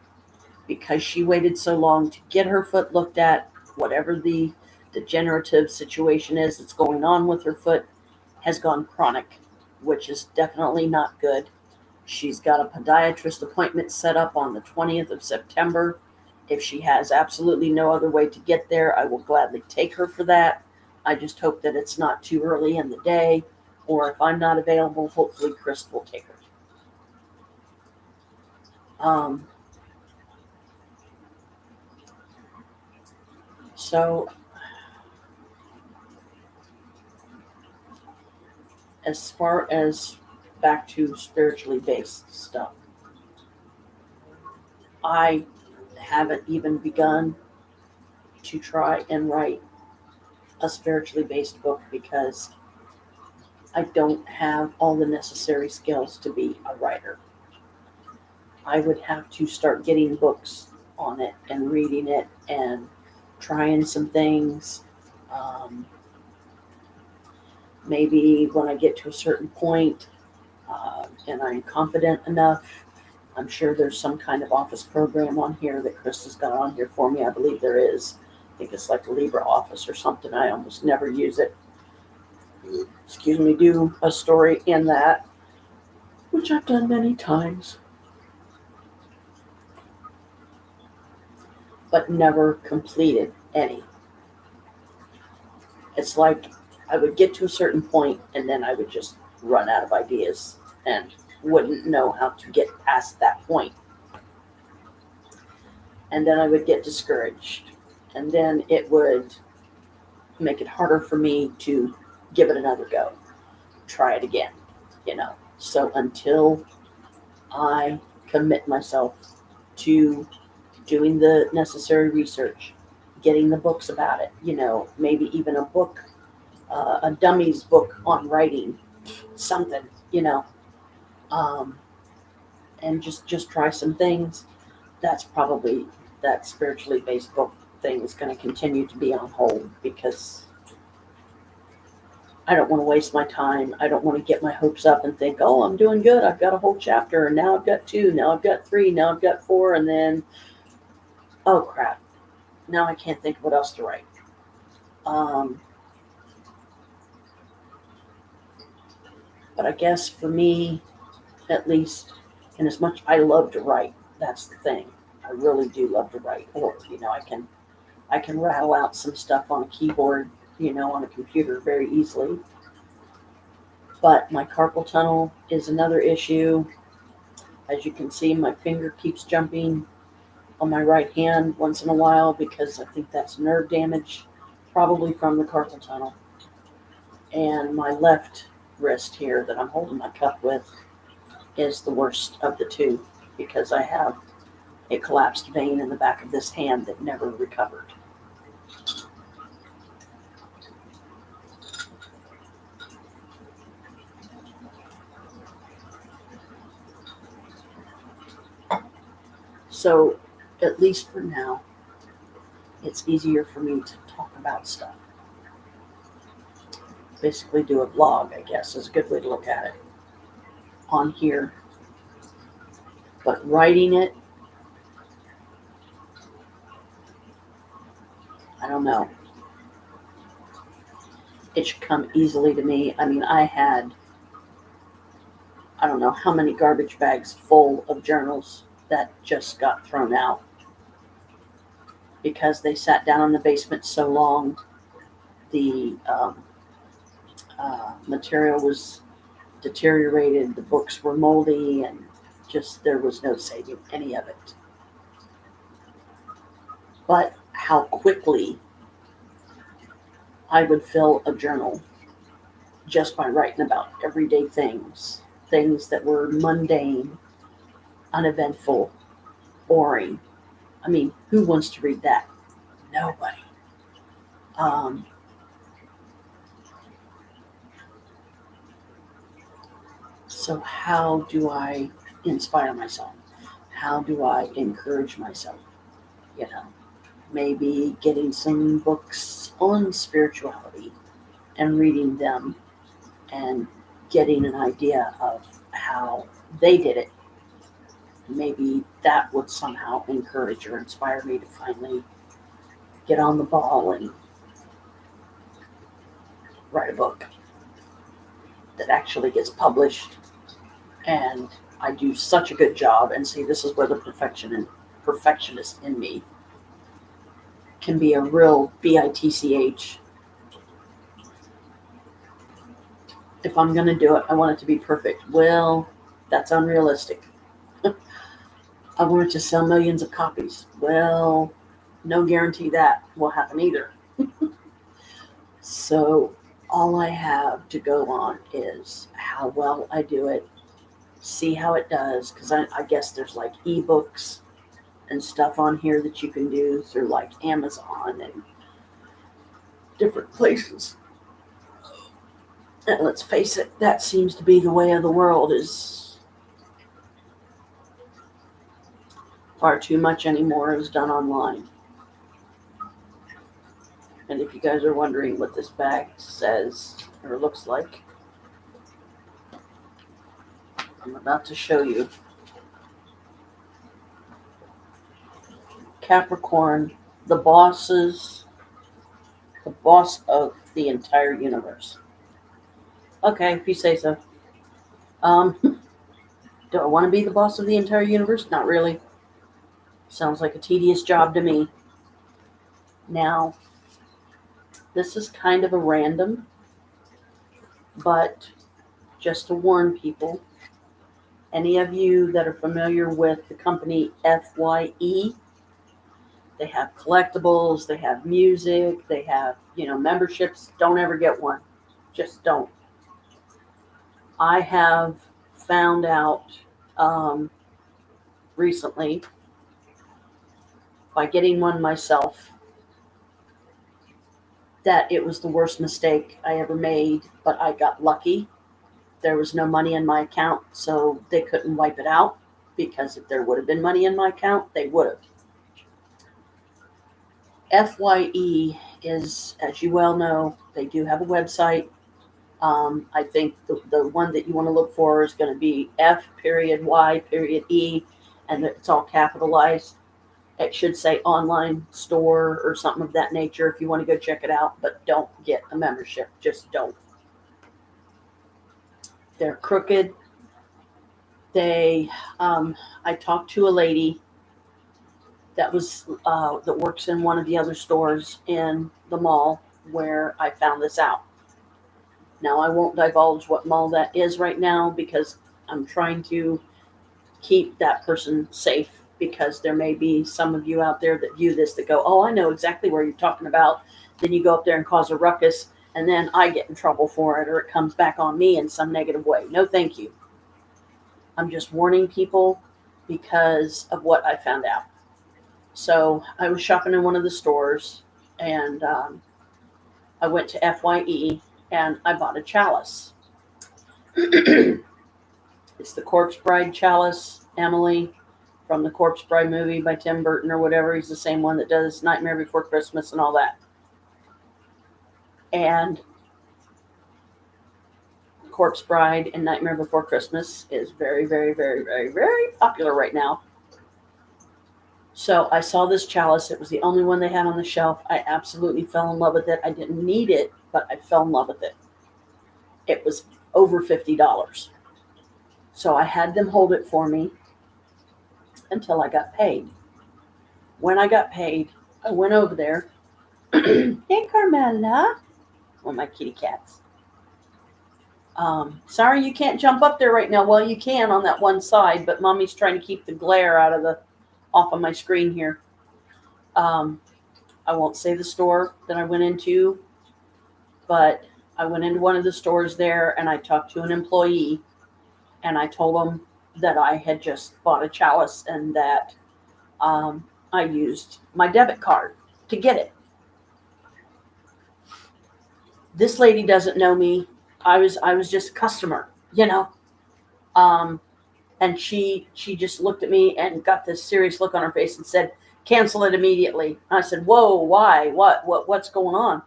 because she waited so long to get her foot looked at. Whatever the degenerative situation is that's going on with her foot has gone chronic, which is definitely not good. She's got a podiatrist appointment set up on the 20th of September. If she has absolutely no other way to get there, I will gladly take her for that. I just hope that it's not too early in the day, Or if I'm not available, hopefully Chris will take her. So as far as back to spiritually based stuff, I haven't even begun to try and write a spiritually based book because I don't have all the necessary skills to be a writer. I would have to start getting books on it and reading it and trying some things. Maybe when I get to a certain point and I'm confident enough, I'm sure there's some kind of office program on here that Chris has got on here for me. I believe there is. I think it's like a LibreOffice or something. I almost never use it. Excuse me, do a story in that, which I've done many times, but never completed any. It's like I would get to a certain point and then I would just run out of ideas and wouldn't know how to get past that point. And then I would get discouraged. And then it would make it harder for me to give it another go. Try it again, So until I commit myself to doing the necessary research, getting the books about it, maybe even a book, a dummies book on writing, something, and just try some things. That's probably that spiritually based book thing is going to continue to be on hold because I don't want to waste my time. I don't want to get my hopes up and think, oh, I'm doing good. I've got a whole chapter, and now I've got 2, now I've got 3, now I've got 4, and then, oh crap, now I can't think of what else to write. But I guess for me, at least, and as much I love to write, that's the thing. I really do love to write. Or, I can rattle out some stuff on a keyboard, on a computer very easily. But my carpal tunnel is another issue. As you can see, my finger keeps jumping on my right hand once in a while because I think that's nerve damage, probably from the carpal tunnel. And my left wrist here that I'm holding my cup with is the worst of the two because I have a collapsed vein in the back of this hand that never recovered. So, at least for now, it's easier for me to talk about stuff. Basically do a vlog, I guess, is a good way to look at it on here. But writing it, I don't know. It should come easily to me. I mean, I don't know how many garbage bags full of journals that just got thrown out because they sat down in the basement so long. The material was deteriorated, the books were moldy, and just there was no saving any of it. But how quickly I would fill a journal just by writing about everyday things that were mundane, uneventful, boring. I mean, who wants to read that? Nobody. So how do I inspire myself? How do I encourage myself? Maybe getting some books on spirituality and reading them and getting an idea of how they did it. Maybe that would somehow encourage or inspire me to finally get on the ball and write a book that actually gets published. And I do such a good job. And see, this is where the perfectionist in me can be a real bitch. If I'm going to do it, I want it to be perfect. Well, that's unrealistic. I want it to sell millions of copies. Well, no guarantee that will happen either. So all I have to go on is how well I do it, see how it does, because I guess there's like ebooks and stuff on here that you can do through like Amazon and different places. And let's face it, that seems to be the way of the world, is far too much anymore is done online. And if you guys are wondering what this bag says or looks like, I'm about to show you. Capricorn, the boss of the entire universe. Okay, if you say so. Do I want to be the boss of the entire universe? Not really. Sounds like a tedious job to me. Now, this is kind of a random, but just to warn people, any of you that are familiar with the company FYE, they have collectibles, they have music, they have, memberships. Don't ever get one. Just don't. I have found out recently by getting one myself that it was the worst mistake I ever made, but I got lucky. There was no money in my account, so they couldn't wipe it out, because if there would have been money in my account, they would have. FYE is, as you well know, they do have a website. I think the one that you want to look for is going to be F.Y.E, and it's all capitalized. It should say online store or something of that nature if you want to go check it out, but don't get a membership. Just don't. They're crooked. I talked to a lady that works in one of the other stores in the mall where I found this out. Now, I won't divulge what mall that is right now, because I'm trying to keep that person safe, because there may be some of you out there that view this that go, oh, I know exactly where you're talking about. Then you go up there and cause a ruckus, and then I get in trouble for it, or it comes back on me in some negative way. No, thank you. I'm just warning people because of what I found out. So I was shopping in one of the stores, and I went to FYE, and I bought a chalice. It's the Corpse Bride chalice, Emily, from the Corpse Bride movie by Tim Burton or whatever. He's the same one that does Nightmare Before Christmas and all that. And Corpse Bride and Nightmare Before Christmas is very, very, very, very, very popular right now. So I saw this chalice. It was the only one they had on the shelf. I absolutely fell in love with it. I didn't need it, but I fell in love with it. It was over $50. So I had them hold it for me until I got paid. When I got paid, I went over there. Hey, Carmela. One of my kitty cats. Sorry you can't jump up there right now. Well, you can on that one side, but Mommy's trying to keep the glare off of my screen here. I won't say the store that I went into, but I went into one of the stores there, and I talked to an employee, and I told him that I had just bought a chalice, and that I used my debit card to get it. This lady doesn't know me. I was just a customer, and she just looked at me and got this serious look on her face and said, "Cancel it immediately." I said, "Whoa, why? What's going on?"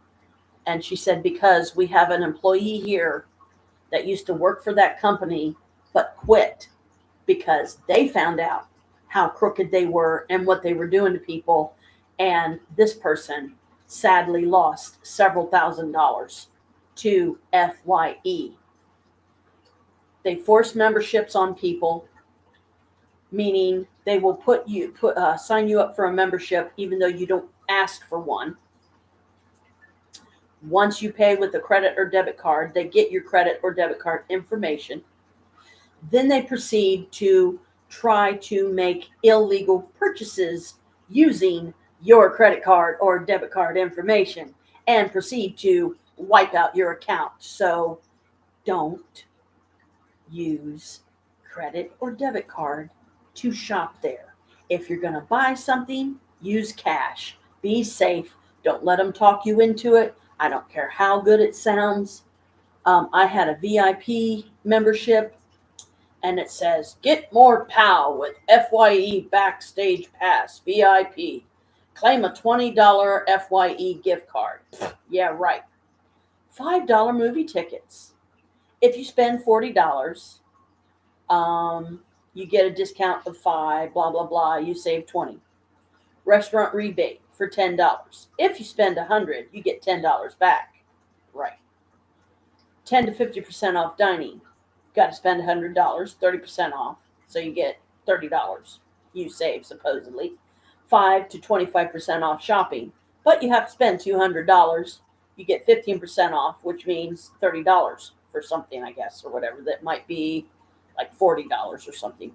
And she said, "Because we have an employee here that used to work for that company but quit because they found out how crooked they were and what they were doing to people. And this person sadly lost several $1,000s to FYE. They force memberships on people, meaning they will sign you up for a membership even though you don't ask for one. Once you pay with a credit or debit card, they get your credit or debit card information. Then they proceed to try to make illegal purchases using your credit card or debit card information and proceed to wipe out your account. So don't use credit or debit card to shop there. If you're going to buy something, use cash. Be safe. Don't let them talk you into it. I don't care how good it sounds. I had a VIP membership, and it says, get more POW with FYE Backstage Pass VIP. Claim a $20 FYE gift card. Yeah, right. $5 movie tickets. If you spend $40, you get a discount of $5, blah, blah, blah. You save $20. Restaurant rebate for $10. If you spend $100, you get $10 back. Right. 10 to 50% off dining. Got to spend $100, 30% off. So you get $30. You save, supposedly. 5 to 25% off shopping. But you have to spend $200. You get 15% off, which means $30 for something, I guess, or whatever. That might be like $40 or something.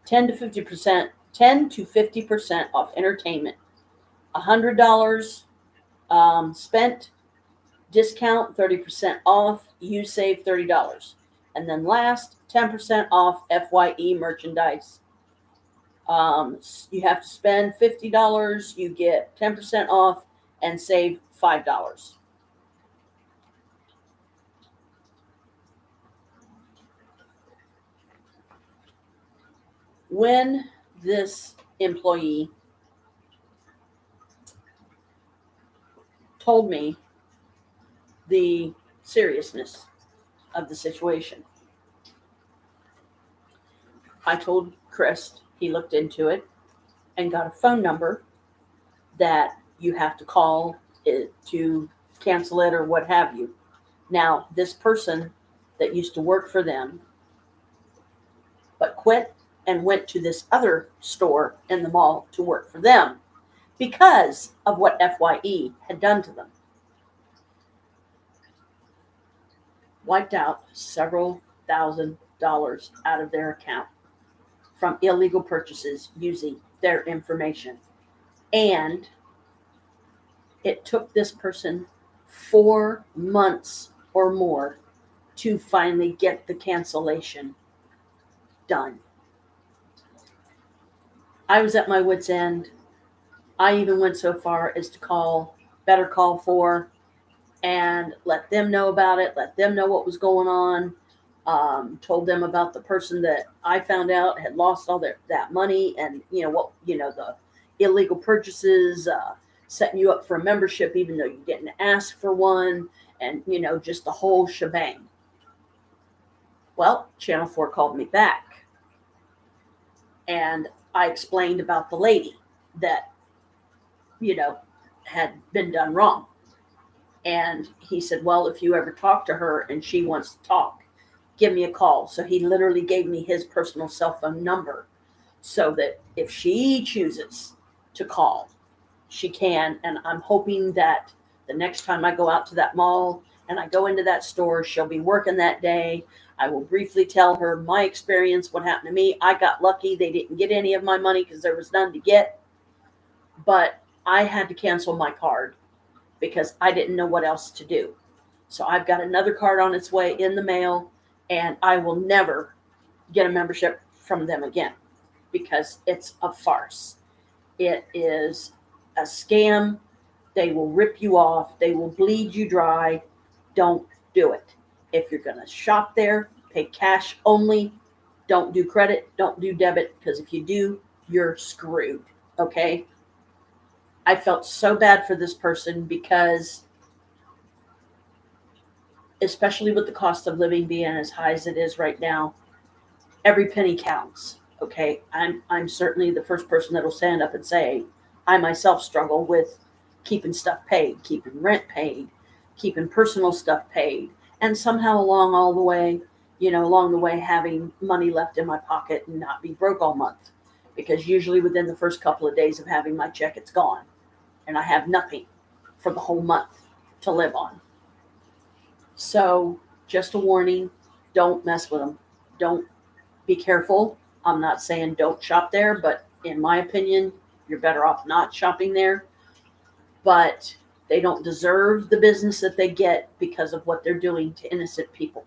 10 to 50% off entertainment. $100 spent, discount 30% off, you save $30. And then last, 10% off FYE merchandise. You have to spend $50, you get 10% off and save $5. When this employee told me the seriousness of the situation, I told Chris, he looked into it and got a phone number that you have to call it to cancel it or what have you. Now, this person that used to work for them, but quit and went to this other store in the mall to work for them because of what FYE had done to them. Wiped out several $1,000s out of their account from illegal purchases using their information. And it took this person 4 months or more to finally get the cancellation done. I was at my wit's end. I even went so far as to call Better Call 4 and let them know about it, let them know what was going on. Told them about the person that I found out had lost all that money, and the illegal purchases, setting you up for a membership even though you didn't ask for one, and just the whole shebang. Well, Channel 4 called me back, and I explained about the lady that had been done wrong. And he said, well, if you ever talk to her and she wants to talk, give me a call. So he literally gave me his personal cell phone number so that if she chooses to call, she can. And I'm hoping that the next time I go out to that mall and I go into that store, she'll be working that day. I will briefly tell her my experience, what happened to me. I got lucky. They didn't get any of my money because there was none to get. But I had to cancel my card because I didn't know what else to do. So I've got another card on its way in the mail, and I will never get a membership from them again because it's a farce. It is a scam. They will rip you off. They will bleed you dry. Don't do it. If you're going to shop there, pay cash only. Don't do credit. Don't do debit, because if you do, you're screwed. Okay? I felt so bad for this person because, especially with the cost of living being as high as it is right now, every penny counts. Okay, I'm certainly the first person that'll stand up and say, I myself struggle with keeping stuff paid, keeping rent paid, keeping personal stuff paid, and somehow along the way having money left in my pocket and not be broke all month. Because usually within the first couple of days of having my check, it's gone. And I have nothing for the whole month. to live on. So just a warning, don't mess with them. Don't, be careful. I'm not saying don't shop there, but in my opinion, you're better off not shopping there. But they don't deserve the business that they get because of what they're doing to innocent people.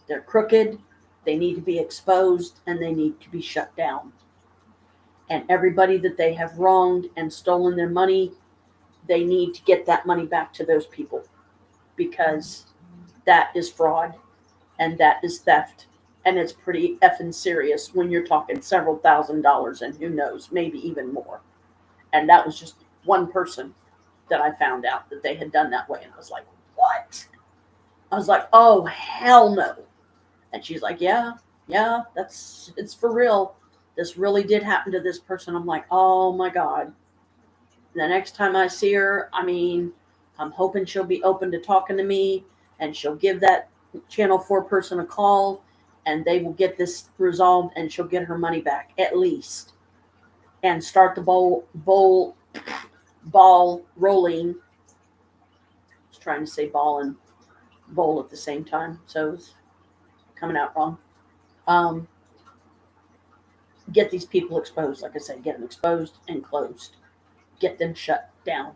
They're crooked, they need to be exposed, and they need to be shut down. And everybody that they have wronged and stolen their money, they need to get that money back to those people, because that is fraud and that is theft. And it's pretty effing serious when you're talking several $1,000s and who knows, maybe even more. And that was just one person that I found out that they had done that way. And I was like, what? I was like, oh, hell no. And she's like, yeah, it's for real. This really did happen to this person. I'm like, oh my God. The next time I see her, I mean, I'm hoping she'll be open to talking to me, and she'll give that Channel 4 person a call, and they will get this resolved, and she'll get her money back at least, and start the ball rolling. I was trying to say ball and bowl at the same time, so it's coming out wrong. Get these people exposed. Like I said, get them exposed and closed. Get them shut down,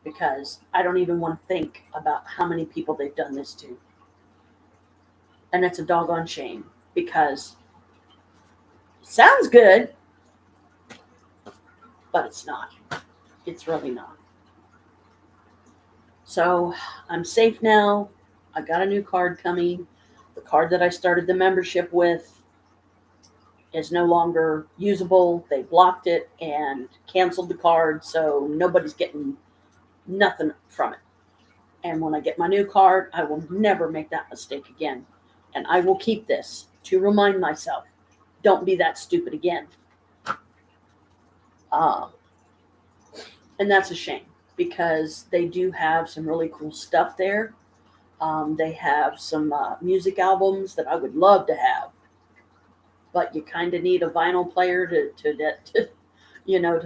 because I don't even want to think about how many people they've done this to. And it's a doggone shame, because it sounds good, but it's not. It's really not. So I'm safe now. I got a new card coming. The card that I started the membership with is no longer usable. They blocked it and canceled the card, so nobody's getting nothing from it. And when I get my new card, I will never make that mistake again. And I will keep this to remind myself, don't be that stupid again. And that's a shame, because they do have some really cool stuff there. They have some music albums that I would love to have, but you kind of need a vinyl player to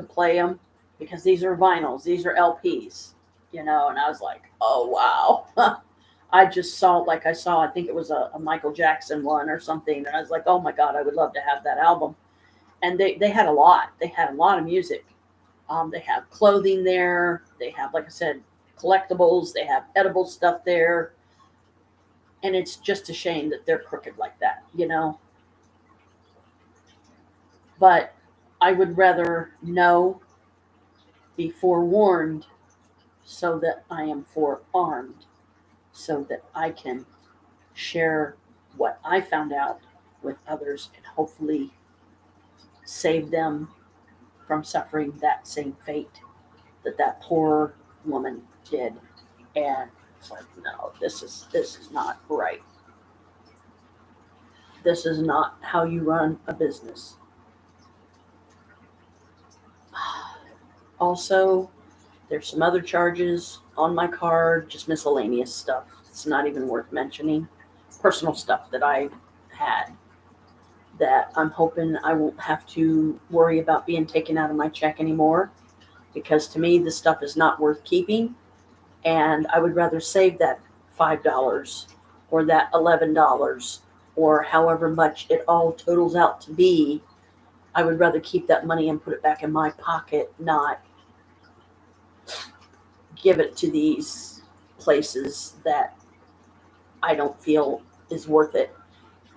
play them, because these are vinyls, these are LPs, and I was like, oh wow. I just saw, I think it was a Michael Jackson one or something, and I was like, oh my God, I would love to have that album. And they had a lot. They had a lot of music. They have clothing there. They have, like I said, collectibles. They have edible stuff there. And it's just a shame that they're crooked like that, But I would rather be forewarned, so that I am forearmed, so that I can share what I found out with others and hopefully save them from suffering that same fate that poor woman did. And it's like, no, this is not right. This is not how you run a business. Also, there's some other charges on my card, just miscellaneous stuff. It's not even worth mentioning. Personal stuff that I had that I'm hoping I won't have to worry about being taken out of my check anymore, because to me, this stuff is not worth keeping. And I would rather save that $5 or that $11 or however much it all totals out to be. I would rather keep that money and put it back in my pocket, not give it to these places that I don't feel is worth it.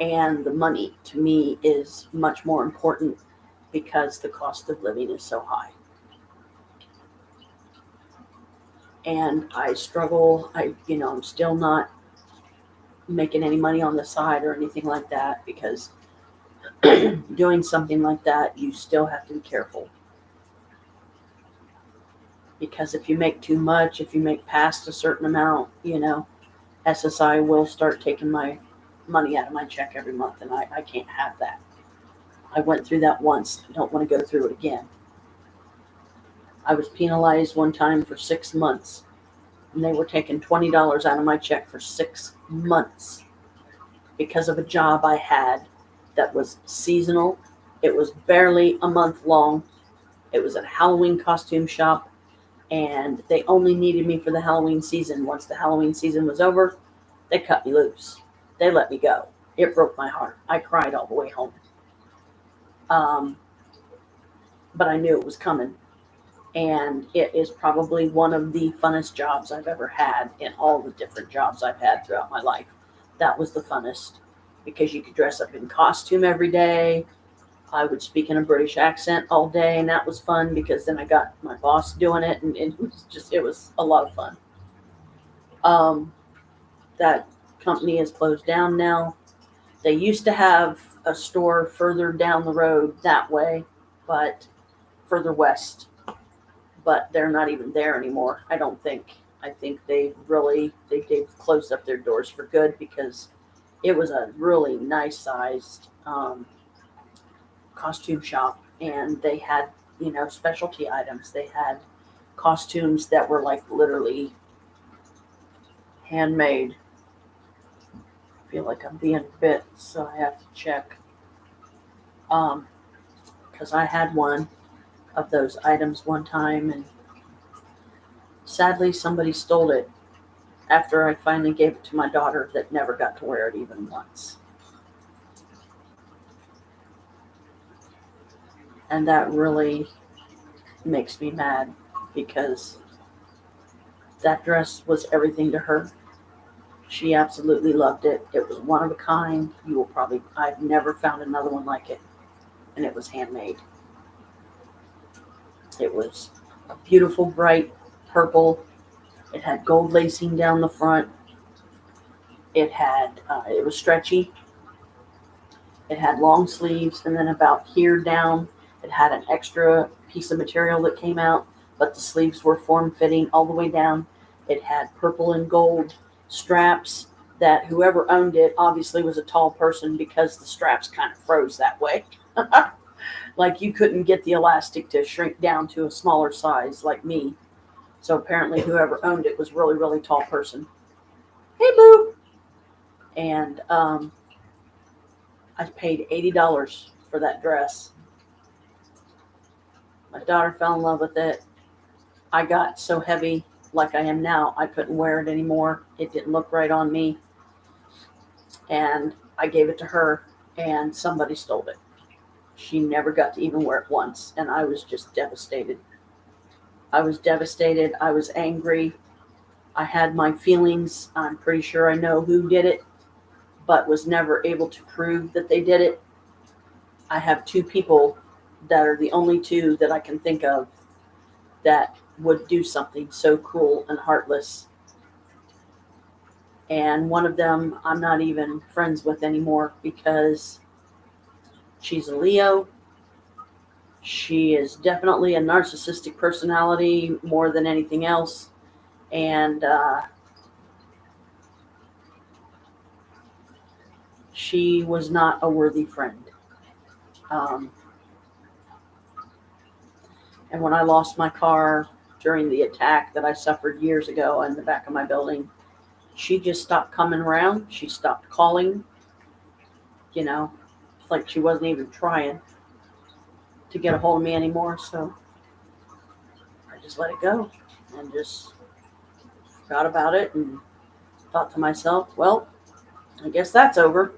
And the money, to me, is much more important, because the cost of living is so high. And I struggle. I'm still not making any money on the side or anything like that, because doing something like that, you still have to be careful. Because if you make too much, if you make past a certain amount, SSI will start taking my money out of my check every month, and I can't have that. I went through that once. I don't want to go through it again. I was penalized one time for 6 months, and they were taking $20 out of my check for 6 months because of a job I had that was seasonal. It was barely a month long. It was at a Halloween costume shop, And they only needed me for the Halloween season. Once the Halloween season was over, they cut me loose. They let me go. It broke my heart. I cried all the way home. Um, but I knew it was coming. And it is probably one of the funnest jobs I've ever had in all the different jobs I've had throughout my life. That was the funnest because you could dress up in costume every day. I would speak in a British accent all day, and that was fun because then I got my boss doing it, and it was a lot of fun. Um, that company is closed down now. They used to have a store further down the road that way, but further west, but they're not even there anymore. I don't think. I think they've closed up their doors for good because it was a really nice sized costume shop, and they had specialty items. They had costumes that were like literally handmade. I feel like I'm being bit, so I have to check. Because I had one of those items one time, and sadly somebody stole it after I finally gave it to my daughter that never got to wear it even once. And that really makes me mad because that dress was everything to her. She absolutely loved it. It was one of a kind. I've never found another one like it. And it was handmade. It was a beautiful, bright purple. It had gold lacing down the front. It was stretchy. It had long sleeves, and then about here down, it had an extra piece of material that came out, but the sleeves were form-fitting all the way down. It had purple and gold straps that whoever owned it obviously was a tall person because the straps kind of froze that way. Like you couldn't get the elastic to shrink down to a smaller size like me. So apparently whoever owned it was really, really tall person. Hey, boo! And I paid $80 for that dress. My daughter fell in love with it. I got so heavy like I am now, I couldn't wear it anymore. It didn't look right on me. And I gave it to her, and somebody stole it. She never got to even wear it once, and I was just devastated. I was devastated. I was angry. I had my feelings. I'm pretty sure I know who did it, but was never able to prove that they did it. I have two people that are the only two that I can think of that would do something so cruel and heartless. And one of them I'm not even friends with anymore because she's a Leo. She is definitely a narcissistic personality more than anything else. And she was not a worthy friend. And when I lost my car during the attack that I suffered years ago in the back of my building, she just stopped coming around. She stopped calling. It's like she wasn't even trying to get a hold of me anymore. So I just let it go and just forgot about it and thought to myself, well, I guess that's over.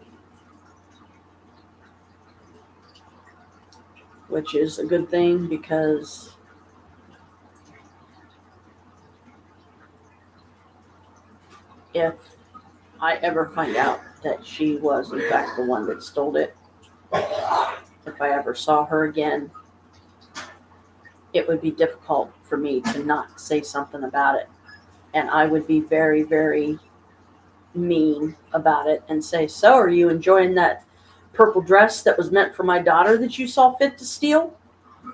Which is a good thing because if I ever find out that she was in fact the one that stole it, if I ever saw her again, it would be difficult for me to not say something about it. And I would be very, very mean about it and say, so are you enjoying that purple dress that was meant for my daughter that you saw fit to steal?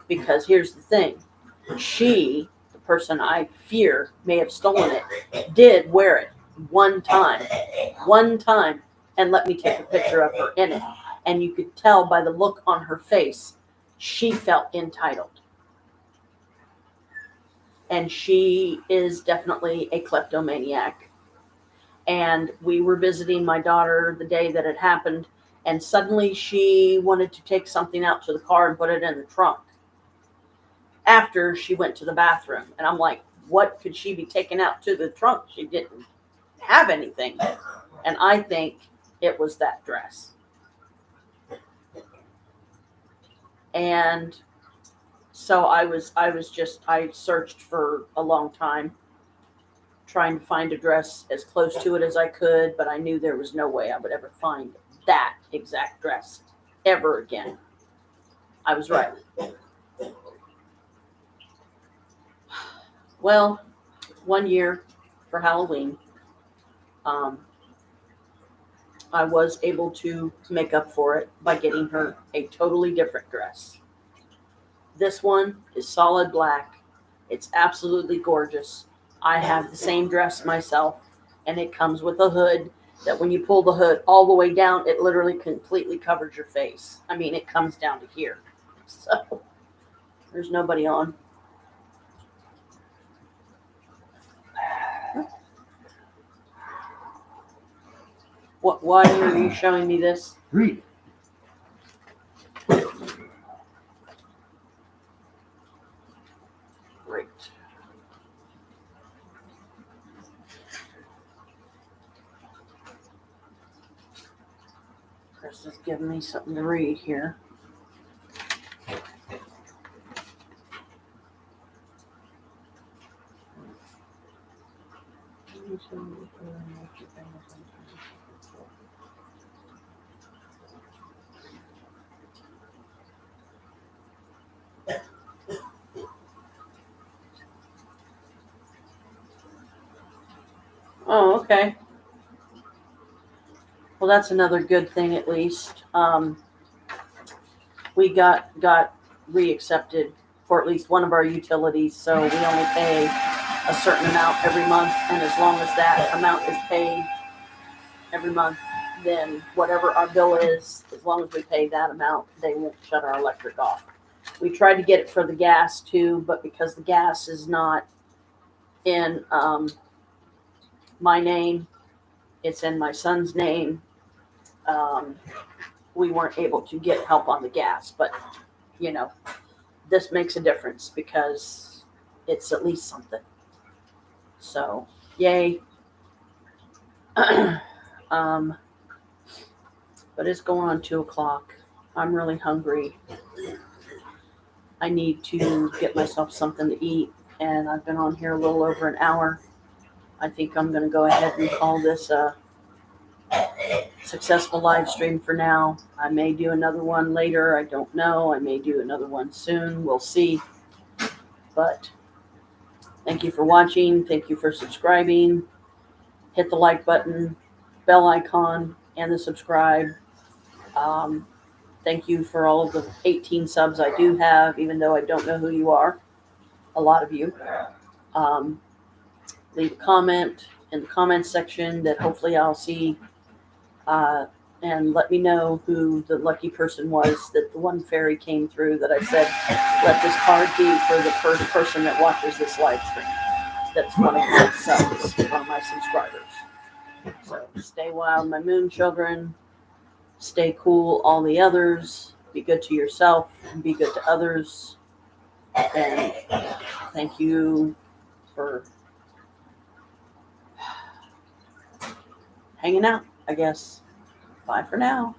Because here's the thing. She, the person I fear may have stolen it, did wear it one time, and let me take a picture of her in it. And you could tell by the look on her face, she felt entitled. And she is definitely a kleptomaniac. And we were visiting my daughter the day that it happened, and suddenly she wanted to take something out to the car and put it in the trunk. after she went to the bathroom. And I'm like, what could she be taking out to the trunk? She didn't have anything. And I think it was that dress. And so I searched for a long time trying to find a dress as close to it as I could, but I knew there was no way I would ever find that exact dress ever again. I was right. Well, one year for Halloween, I was able to make up for it by getting her a totally different dress. This one is solid black. It's absolutely gorgeous. I have the same dress myself, and it comes with a hood that when you pull the hood all the way down, it literally completely covers your face. I mean, it comes down to here. So there's nobody on. Why are you showing me this? Read. Great. Chris is giving me something to read here. Oh, okay. Well, that's another good thing at least. We got reaccepted for at least one of our utilities, so we only pay a certain amount every month, and as long as that amount is paid every month, then whatever our bill is, as long as we pay that amount, they won't shut our electric off. We tried to get it for the gas too, but because the gas is not in my name, it's in my son's name. We weren't able to get help on the gas, but you know, this makes a difference because it's at least something. So, yay. But it's going on 2:00. I'm really hungry. I need to get myself something to eat, and I've been on here a little over an hour. I think I'm going to go ahead and call this a successful live stream for now. I may do another one later. I don't know. I may do another one soon. We'll see. But thank you for watching. Thank you for subscribing. Hit the like button, bell icon, and the subscribe. Thank you for all of the 18 subs I do have, even though I don't know who you are. A lot of you. Leave a comment in the comments section that hopefully I'll see. And let me know who the lucky person was that the one fairy came through that I said, let this card be for the first person that watches this live stream. That's one of my subs, one of my subscribers. So stay wild, my moon children. Stay cool, all the others. Be good to yourself and be good to others. And thank you for hanging out, I guess. Bye for now.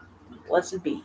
Blessed be.